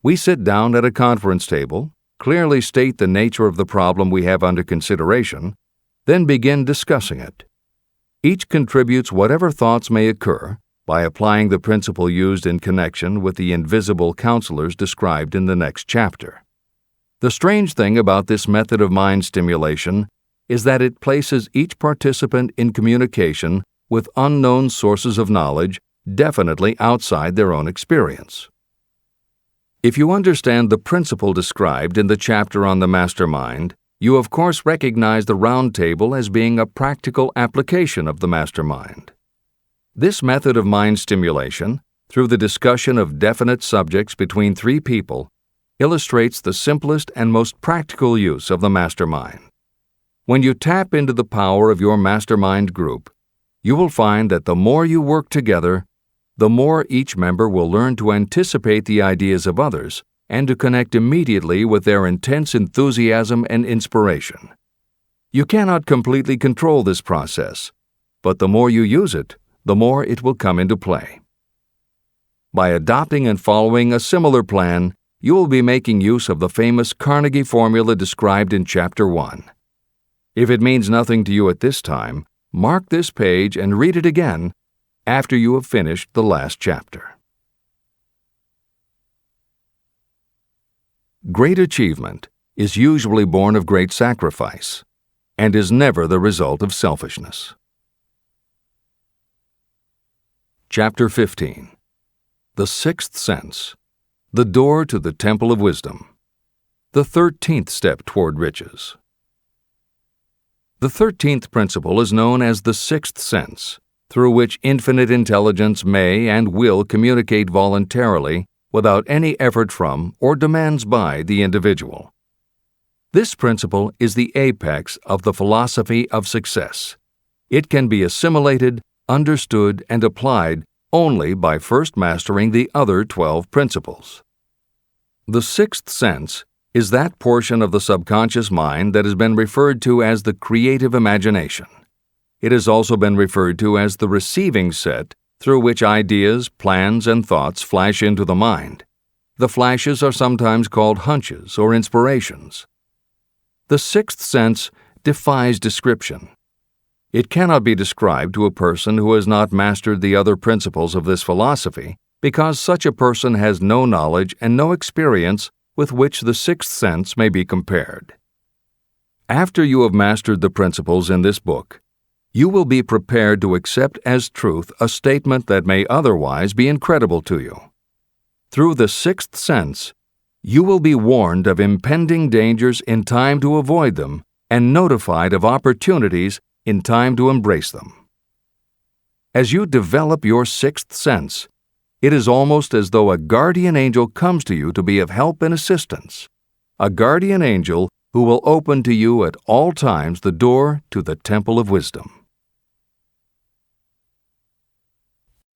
We sit down at a conference table, clearly state the nature of the problem we have under consideration, then begin discussing it. Each contributes whatever thoughts may occur by applying the principle used in connection with the invisible counselors described in the next chapter. The strange thing about this method of mind stimulation is that it places each participant in communication with unknown sources of knowledge definitely outside their own experience. If you understand the principle described in the chapter on the mastermind, you of course recognize the round table as being a practical application of the mastermind. This method of mind stimulation, through the discussion of definite subjects between three people, illustrates the simplest and most practical use of the mastermind. When you tap into the power of your mastermind group, you will find that the more you work together, the more each member will learn to anticipate the ideas of others and to connect immediately with their intense enthusiasm and inspiration. You cannot completely control this process, but the more you use it, the more it will come into play. By adopting and following a similar plan, you will be making use of the famous Carnegie formula described in Chapter 1. If it means nothing to you at this time, mark this page and read it again after you have finished the last chapter. Great achievement is usually born of great sacrifice and is never the result of selfishness. Chapter 15. The Sixth Sense, the Door to the Temple of Wisdom, the 13th Step Toward Riches. The 13th principle is known as the Sixth Sense, through which infinite intelligence may and will communicate voluntarily without any effort from or demands by the individual. This principle is the apex of the philosophy of success. It can be assimilated, understood, and applied only by first mastering the other 12 principles. The sixth sense is that portion of the subconscious mind that has been referred to as the creative imagination. It has also been referred to as the receiving set through which ideas, plans, and thoughts flash into the mind. The flashes are sometimes called hunches or inspirations. The sixth sense defies description. It cannot be described to a person who has not mastered the other principles of this philosophy, because such a person has no knowledge and no experience with which the sixth sense may be compared. After you have mastered the principles in this book, you will be prepared to accept as truth a statement that may otherwise be incredible to you. Through the sixth sense, you will be warned of impending dangers in time to avoid them and notified of opportunities in time to embrace them. As you develop your sixth sense, it is almost as though a guardian angel comes to you to be of help and assistance, a guardian angel who will open to you at all times the door to the Temple of Wisdom.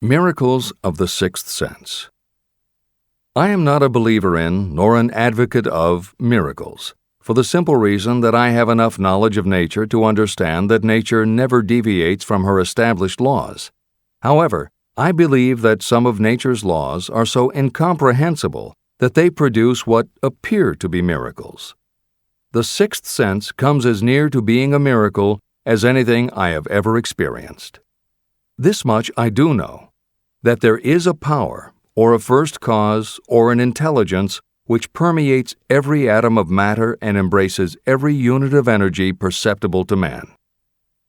Miracles of the Sixth Sense. I am not a believer in, nor an advocate of, miracles, for the simple reason that I have enough knowledge of nature to understand that nature never deviates from her established laws. However, I believe that some of nature's laws are so incomprehensible that they produce what appear to be miracles. The sixth sense comes as near to being a miracle as anything I have ever experienced. This much I do know, that there is a power, or a first cause, or an intelligence which permeates every atom of matter and embraces every unit of energy perceptible to man.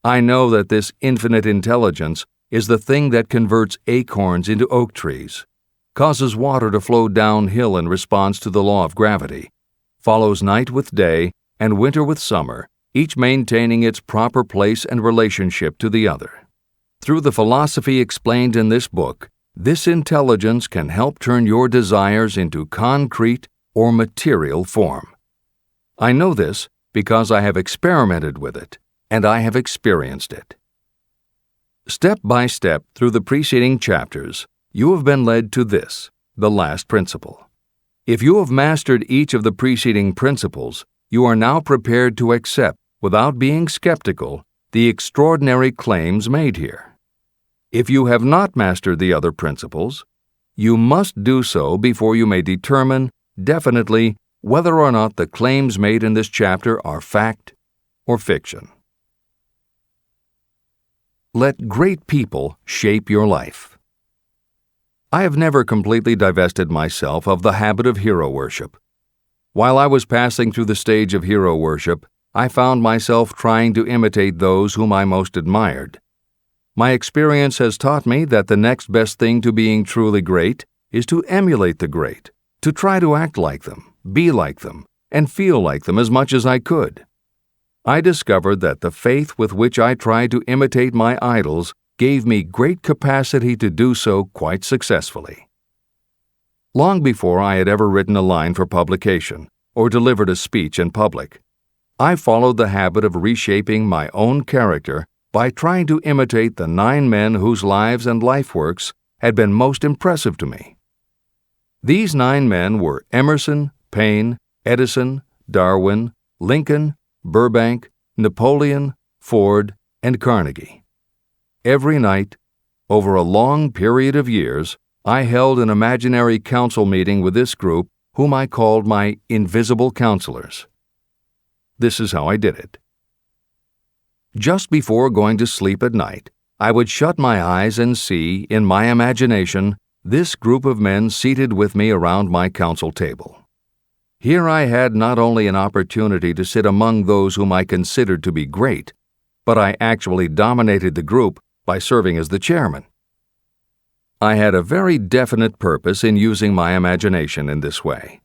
I know that this infinite intelligence is the thing that converts acorns into oak trees, causes water to flow downhill in response to the law of gravity, follows night with day and winter with summer, each maintaining its proper place and relationship to the other. Through the philosophy explained in this book, this intelligence can help turn your desires into concrete or material form. I know this because I have experimented with it, and I have experienced it. Step by step through the preceding chapters, you have been led to this, the last principle. If you have mastered each of the preceding principles, you are now prepared to accept, without being skeptical, the extraordinary claims made here. If you have not mastered the other principles, you must do so before you may determine definitely whether or not the claims made in this chapter are fact or fiction. Let great people shape your life. I have never completely divested myself of the habit of hero worship. While I was passing through the stage of hero worship, I found myself trying to imitate those whom I most admired. My experience has taught me that the next best thing to being truly great is to emulate the great, to try to act like them, be like them, and feel like them as much as I could. I discovered that the faith with which I tried to imitate my idols gave me great capacity to do so quite successfully. Long before I had ever written a line for publication or delivered a speech in public, I followed the habit of reshaping my own character by trying to imitate the 9 men whose lives and life works had been most impressive to me. These 9 men were Emerson, Paine, Edison, Darwin, Lincoln, Burbank, Napoleon, Ford, and Carnegie. Every night, over a long period of years, I held an imaginary council meeting with this group whom I called my invisible counselors. This is how I did it. Just before going to sleep at night, I would shut my eyes and see, in my imagination, this group of men seated with me around my council table. Here I had not only an opportunity to sit among those whom I considered to be great, but I actually dominated the group by serving as the chairman. I had a very definite purpose in using my imagination in this way.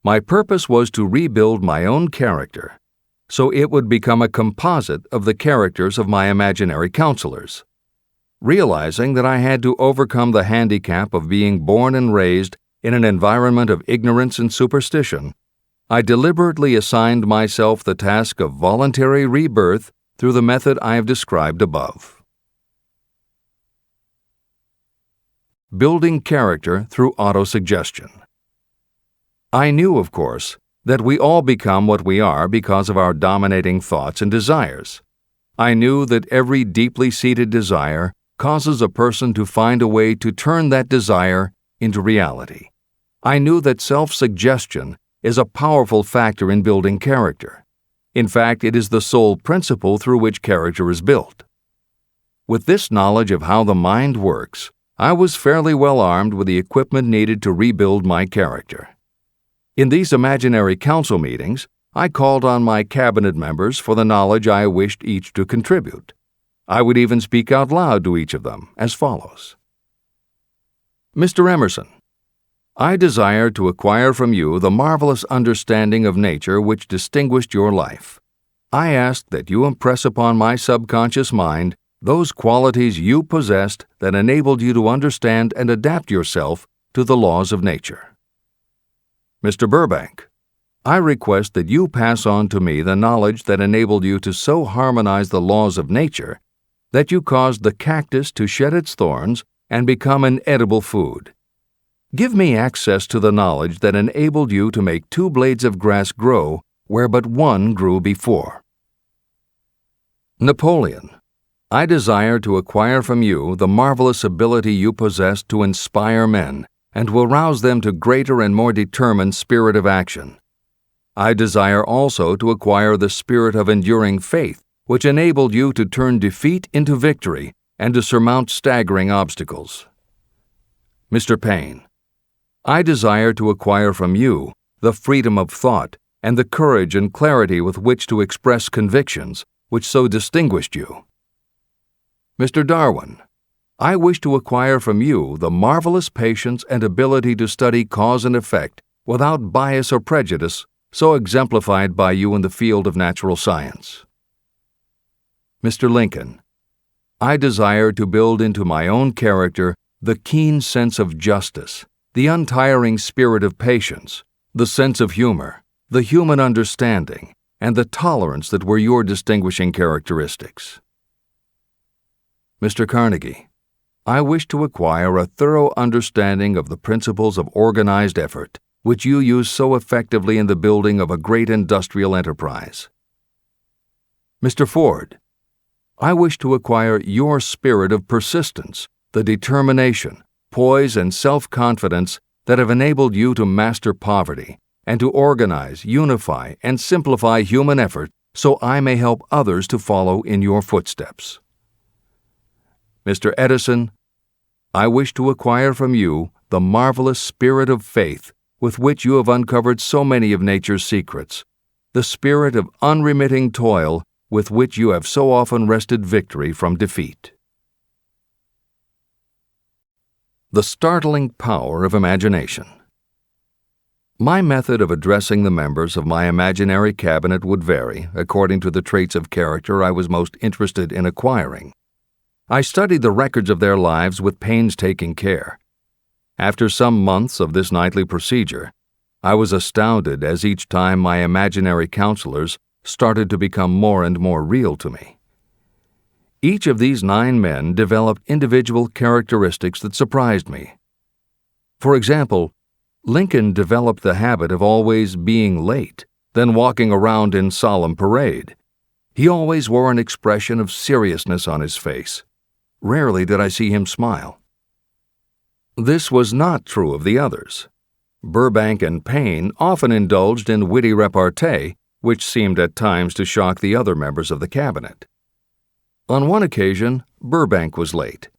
My purpose was to rebuild my own character, so it would become a composite of the characters of my imaginary counselors. Realizing that I had to overcome the handicap of being born and raised in an environment of ignorance and superstition, I deliberately assigned myself the task of voluntary rebirth through the method I have described above. Building character through autosuggestion. I knew, of course, that we all become what we are because of our dominating thoughts and desires. I knew that every deeply seated desire causes a person to find a way to turn that desire into reality. I knew that self-suggestion is a powerful factor in building character. In fact, it is the sole principle through which character is built. With this knowledge of how the mind works, I was fairly well armed with the equipment needed to rebuild my character. In these imaginary council meetings, I called on my cabinet members for the knowledge I wished each to contribute. I would even speak out loud to each of them as follows. Mr. Emerson, I desire to acquire from you the marvelous understanding of nature which distinguished your life. I ask that you impress upon my subconscious mind those qualities you possessed that enabled you to understand and adapt yourself to the laws of nature. Mr. Burbank, I request that you pass on to me the knowledge that enabled you to so harmonize the laws of nature that you caused the cactus to shed its thorns and become an edible food. Give me access to the knowledge that enabled you to make 2 blades of grass grow where but 1 grew before. Napoleon, I desire to acquire from you the marvelous ability you possess to inspire men and will rouse them to greater and more determined spirit of action. I desire also to acquire the spirit of enduring faith, which enabled you to turn defeat into victory and to surmount staggering obstacles. Mr. Payne, I desire to acquire from you the freedom of thought and the courage and clarity with which to express convictions which so distinguished you. Mr. Darwin, I wish to acquire from you the marvelous patience and ability to study cause and effect without bias or prejudice so exemplified by you in the field of natural science. Mr. Lincoln, I desire to build into my own character the keen sense of justice, the untiring spirit of patience, the sense of humor, the human understanding, and the tolerance that were your distinguishing characteristics. Mr. Carnegie, I wish to acquire a thorough understanding of the principles of organized effort, which you use so effectively in the building of a great industrial enterprise. Mr. Ford, I wish to acquire your spirit of persistence, the determination, poise, and self-confidence that have enabled you to master poverty and to organize, unify, and simplify human effort so I may help others to follow in your footsteps. Mr. Edison, I wish to acquire from you the marvelous spirit of faith with which you have uncovered so many of nature's secrets, the spirit of unremitting toil with which you have so often wrested victory from defeat. The startling power of imagination. My method of addressing the members of my imaginary cabinet would vary according to the traits of character I was most interested in acquiring. I studied the records of their lives with painstaking care. After some months of this nightly procedure, I was astounded as each time my imaginary counselors started to become more and more real to me. Each of these 9 men developed individual characteristics that surprised me. For example, Lincoln developed the habit of always being late, then walking around in solemn parade. He always wore an expression of seriousness on his face. Rarely did I see him smile. This was not true of the others. Burbank and Payne often indulged in witty repartee, which seemed at times to shock the other members of the cabinet. On one occasion, Burbank was late.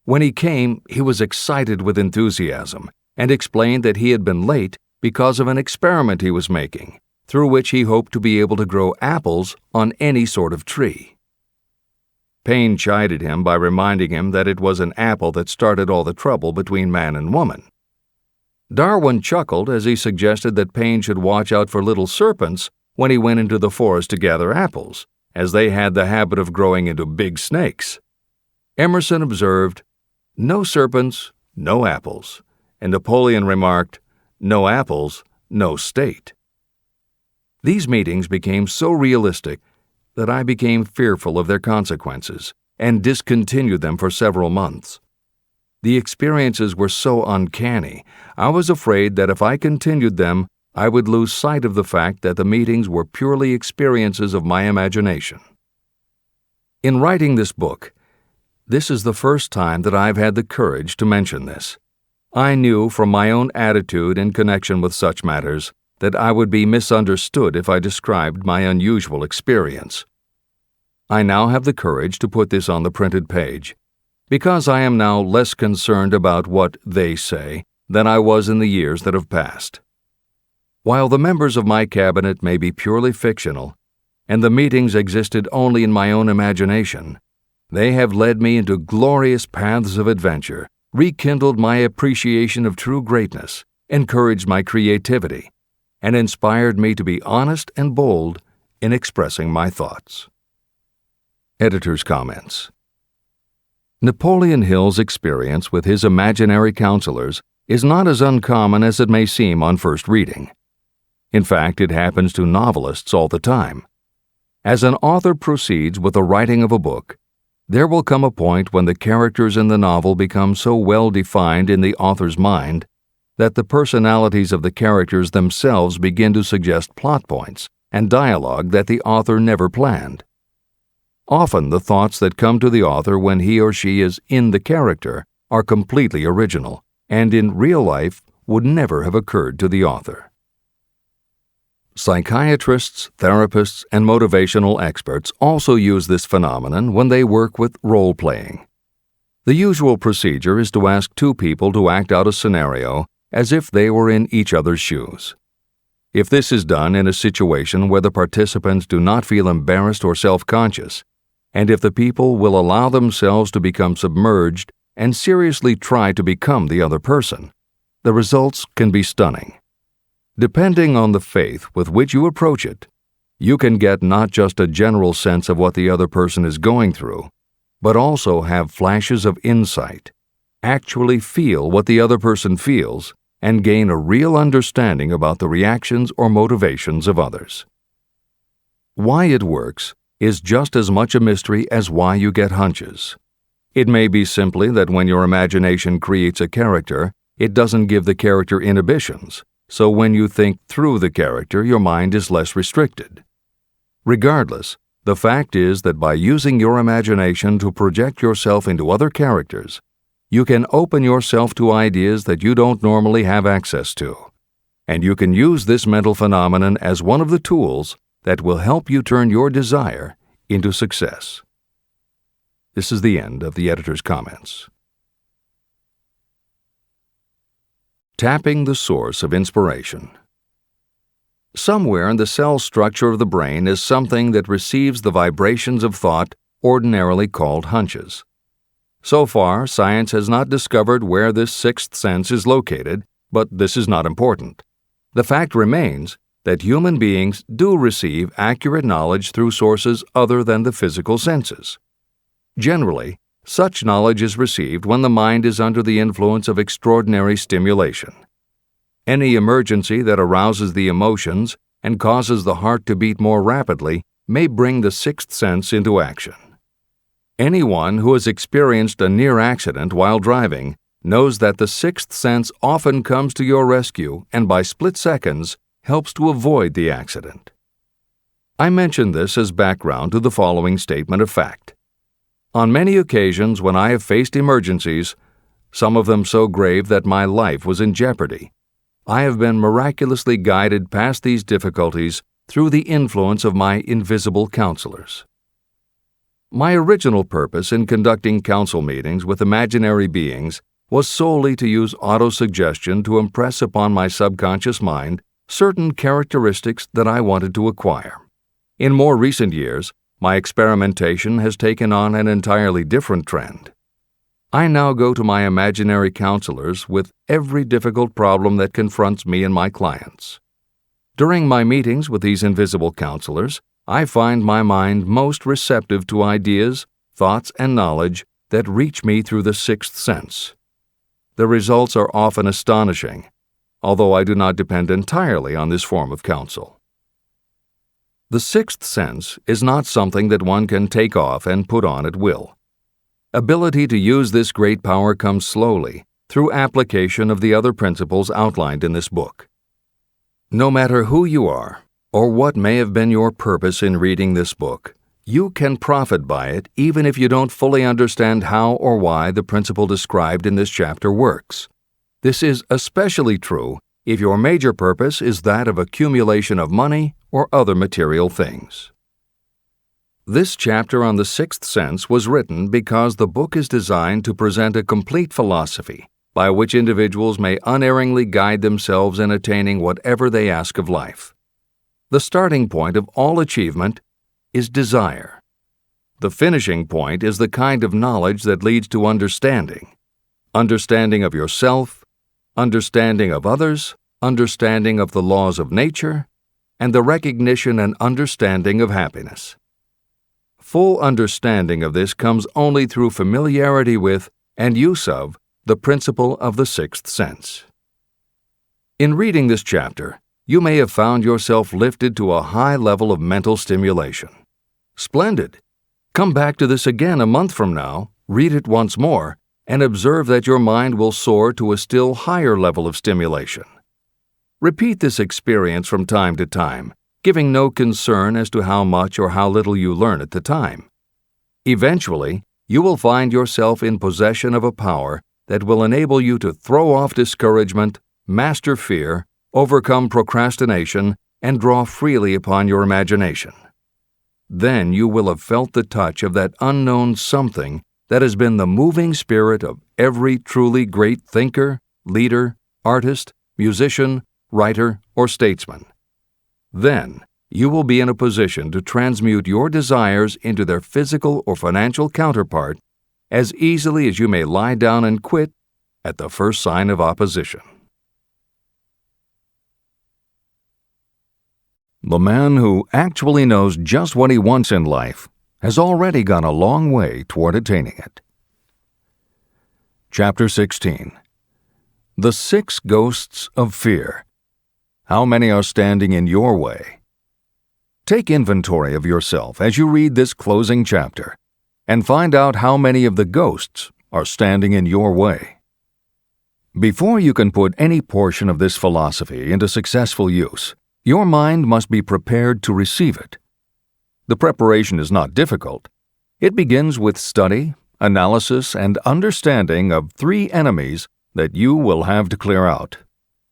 When he came, he was excited with enthusiasm and explained that he had been late because of an experiment he was making, through which he hoped to be able to grow apples on any sort of tree. Payne chided him by reminding him that it was an apple that started all the trouble between man and woman. Darwin chuckled as he suggested that Payne should watch out for little serpents when he went into the forest to gather apples, as they had the habit of growing into big snakes. Emerson observed, "No serpents, no apples," and Napoleon remarked, "No apples, no state." These meetings became so realistic that I became fearful of their consequences and discontinued them for several months. The experiences were so uncanny, I was afraid that if I continued them, I would lose sight of the fact that the meetings were purely experiences of my imagination. In writing this book, this is the first time that I've had the courage to mention this. I knew from my own attitude in connection with such matters that I would be misunderstood if I described my unusual experience. I now have the courage to put this on the printed page, because I am now less concerned about what they say than I was in the years that have passed. While the members of my cabinet may be purely fictional, and the meetings existed only in my own imagination, they have led me into glorious paths of adventure, rekindled my appreciation of true greatness, encouraged my creativity, and inspired me to be honest and bold in expressing my thoughts. Editor's comments. Napoleon Hill's experience with his imaginary counselors is not as uncommon as it may seem on first reading. In fact, it happens to novelists all the time. As an author proceeds with the writing of a book, there will come a point when the characters in the novel become so well defined in the author's mind that the personalities of the characters themselves begin to suggest plot points and dialogue that the author never planned. Often the thoughts that come to the author when he or she is in the character are completely original, and in real life would never have occurred to the author. Psychiatrists, therapists, and motivational experts also use this phenomenon when they work with role-playing. The usual procedure is to ask two people to act out a scenario as if they were in each other's shoes. If this is done in a situation where the participants do not feel embarrassed or self-conscious, and if the people will allow themselves to become submerged and seriously try to become the other person, the results can be stunning. Depending on the faith with which you approach it, you can get not just a general sense of what the other person is going through, but also have flashes of insight, actually feel what the other person feels, and gain a real understanding about the reactions or motivations of others. Why it works is just as much a mystery as why you get hunches. It may be simply that when your imagination creates a character, it doesn't give the character inhibitions, so when you think through the character, your mind is less restricted. Regardless, the fact is that by using your imagination to project yourself into other characters, you can open yourself to ideas that you don't normally have access to, and you can use this mental phenomenon as one of the tools that will help you turn your desire into success. This is the end of the editor's comments. Tapping the source of inspiration. Somewhere in the cell structure of the brain is something that receives the vibrations of thought ordinarily called hunches. So far, science has not discovered where this sixth sense is located, but this is not important. The fact remains that human beings do receive accurate knowledge through sources other than the physical senses. Generally, such knowledge is received when the mind is under the influence of extraordinary stimulation. Any emergency that arouses the emotions and causes the heart to beat more rapidly may bring the sixth sense into action. Anyone who has experienced a near accident while driving knows that the sixth sense often comes to your rescue and by split seconds helps to avoid the accident. I mention this as background to the following statement of fact. On many occasions when I have faced emergencies, some of them so grave that my life was in jeopardy, I have been miraculously guided past these difficulties through the influence of my invisible counselors. My original purpose in conducting council meetings with imaginary beings was solely to use autosuggestion to impress upon my subconscious mind certain characteristics that I wanted to acquire. In more recent years, my experimentation has taken on an entirely different trend. I now go to my imaginary counselors with every difficult problem that confronts me and my clients. During my meetings with these invisible counselors, I find my mind most receptive to ideas, thoughts, and knowledge that reach me through the sixth sense. The results are often astonishing, although I do not depend entirely on this form of counsel. The sixth sense is not something that one can take off and put on at will. Ability to use this great power comes slowly through application of the other principles outlined in this book. No matter who you are, or what may have been your purpose in reading this book, you can profit by it even if you don't fully understand how or why the principle described in this chapter works. This is especially true if your major purpose is that of accumulation of money or other material things. This chapter on the sixth sense was written because the book is designed to present a complete philosophy by which individuals may unerringly guide themselves in attaining whatever they ask of life. The starting point of all achievement is desire. The finishing point is the kind of knowledge that leads to understanding. Understanding of yourself, understanding of others, understanding of the laws of nature, and the recognition and understanding of happiness. Full understanding of this comes only through familiarity with and use of the principle of the sixth sense. In reading this chapter, you may have found yourself lifted to a high level of mental stimulation. Splendid! Come back to this again a month from now, read it once more, and observe that your mind will soar to a still higher level of stimulation. Repeat this experience from time to time, giving no concern as to how much or how little you learn at the time. Eventually, you will find yourself in possession of a power that will enable you to throw off discouragement, master fear, overcome procrastination, and draw freely upon your imagination. Then you will have felt the touch of that unknown something that has been the moving spirit of every truly great thinker, leader, artist, musician, writer, or statesman. Then you will be in a position to transmute your desires into their physical or financial counterpart as easily as you may lie down and quit at the first sign of opposition. The man who actually knows just what he wants in life has already gone a long way toward attaining it. Chapter 16. The Six Ghosts of Fear. How many are standing in your way? Take inventory of yourself as you read this closing chapter and find out how many of the ghosts are standing in your way. Before you can put any portion of this philosophy into successful use, your mind must be prepared to receive it. The preparation is not difficult. It begins with study, analysis, and understanding of three enemies that you will have to clear out: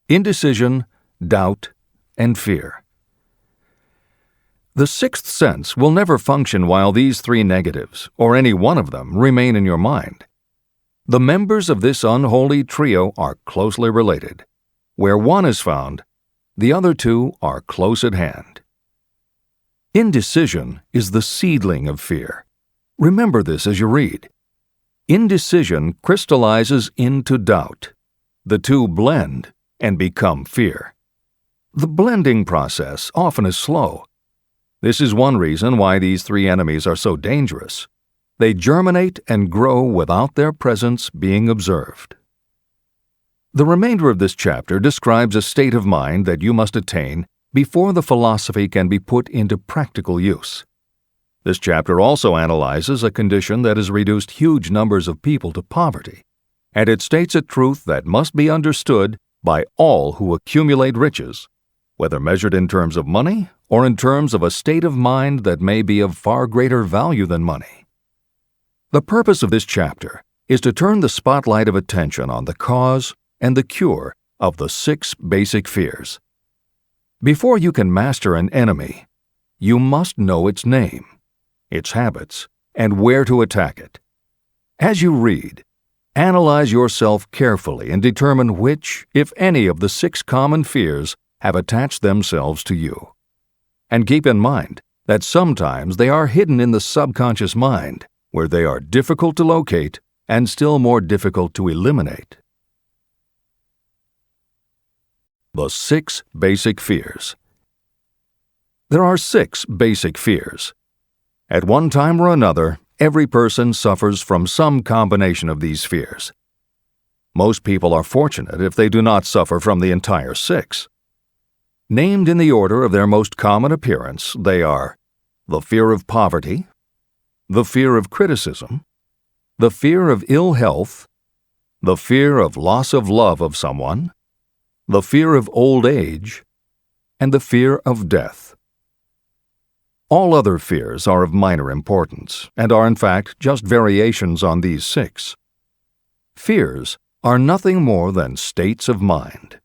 indecision, doubt, and fear. The sixth sense will never function while these three negatives, or any one of them, remain in your mind. The members of this unholy trio are closely related. Where one is found, the other two are close at hand. Indecision is the seedling of fear. Remember this as you read. Indecision crystallizes into doubt. The two blend and become fear. The blending process often is slow. This is one reason why these three enemies are so dangerous. They germinate and grow without their presence being observed. The remainder of this chapter describes a state of mind that you must attain before the philosophy can be put into practical use. This chapter also analyzes a condition that has reduced huge numbers of people to poverty, and it states a truth that must be understood by all who accumulate riches, whether measured in terms of money or in terms of a state of mind that may be of far greater value than money. The purpose of this chapter is to turn the spotlight of attention on the cause and the cure of the 6 basic fears. Before you can master an enemy, you must know its name, its habits, and where to attack it. As you read, analyze yourself carefully and determine which, if any, of the 6 common fears have attached themselves to you. And keep in mind that sometimes they are hidden in the subconscious mind, where they are difficult to locate and still more difficult to eliminate. The 6 basic fears. There are 6 basic fears. At one time or another, every person suffers from some combination of these fears. Most people are fortunate if they do not suffer from the entire 6. Named in the order of their most common appearance, they are the fear of poverty, the fear of criticism, the fear of ill health, the fear of loss of love of someone, the fear of old age, and the fear of death. All other fears are of minor importance and are in fact just variations on these 6. Fears are nothing more than states of mind.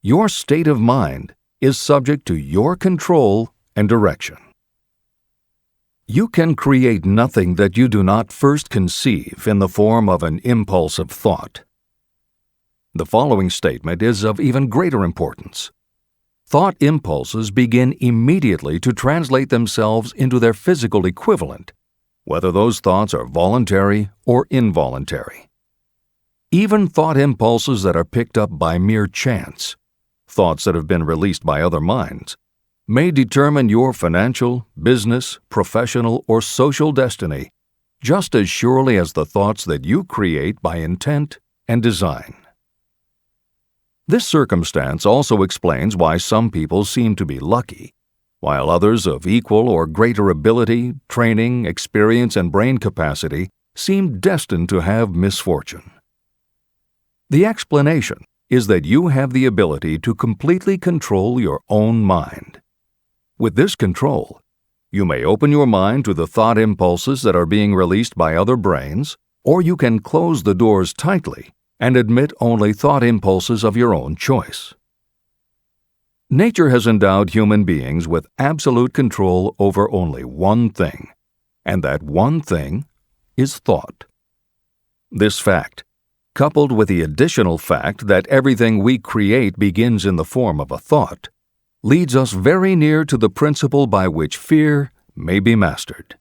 Your state of mind is subject to your control and direction. You can create nothing that you do not first conceive in the form of an impulse of thought. The following statement is of even greater importance. Thought impulses begin immediately to translate themselves into their physical equivalent, whether those thoughts are voluntary or involuntary. Even thought impulses that are picked up by mere chance, thoughts that have been released by other minds, may determine your financial, business, professional, or social destiny just as surely as the thoughts that you create by intent and design. This circumstance also explains why some people seem to be lucky, while others of equal or greater ability, training, experience, and brain capacity seem destined to have misfortune. The explanation is that you have the ability to completely control your own mind. With this control, you may open your mind to the thought impulses that are being released by other brains, or you can close the doors tightly and admit only thought impulses of your own choice. Nature has endowed human beings with absolute control over only one thing, and that one thing is thought. This fact, coupled with the additional fact that everything we create begins in the form of a thought, leads us very near to the principle by which fear may be mastered.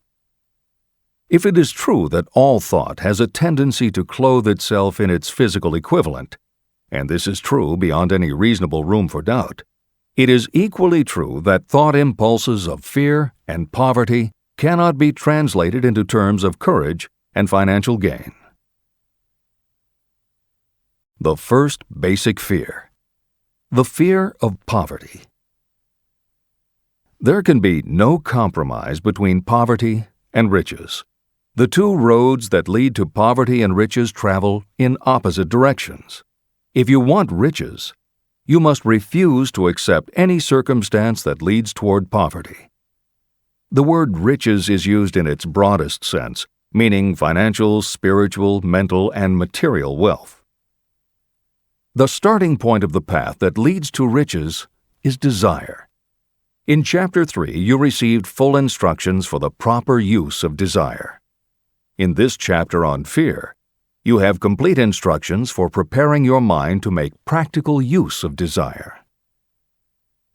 If it is true that all thought has a tendency to clothe itself in its physical equivalent, and this is true beyond any reasonable room for doubt, it is equally true that thought impulses of fear and poverty cannot be translated into terms of courage and financial gain. The first basic fear: the fear of poverty. There can be no compromise between poverty and riches. The two roads that lead to poverty and riches travel in opposite directions. If you want riches, you must refuse to accept any circumstance that leads toward poverty. The word riches is used in its broadest sense, meaning financial, spiritual, mental, and material wealth. The starting point of the path that leads to riches is desire. In Chapter 3, you received full instructions for the proper use of desire. In this chapter on fear, you have complete instructions for preparing your mind to make practical use of desire.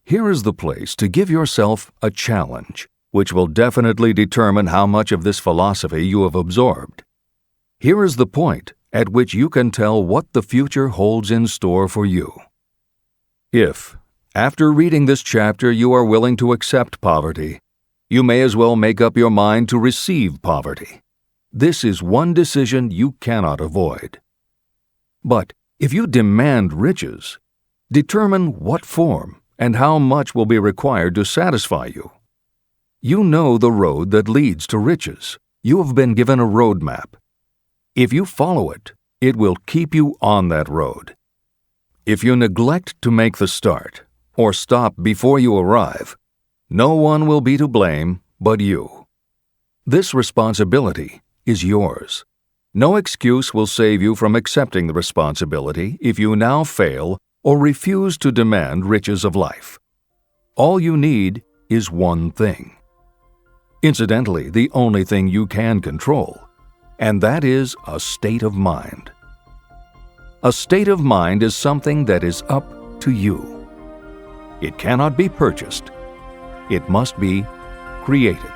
Here is the place to give yourself a challenge, which will definitely determine how much of this philosophy you have absorbed. Here is the point at which you can tell what the future holds in store for you. If, after reading this chapter, you are willing to accept poverty, you may as well make up your mind to receive poverty. This is one decision you cannot avoid. But if you demand riches, determine what form and how much will be required to satisfy you. You know the road that leads to riches. You have been given a roadmap. If you follow it, it will keep you on that road. If you neglect to make the start, or stop before you arrive, no one will be to blame but you. This responsibility is yours. No excuse will save you from accepting the responsibility if you now fail or refuse to demand riches of life. All you need is one thing. Incidentally, the only thing you can control, and that is a state of mind. A state of mind is something that is up to you. It cannot be purchased. It must be created.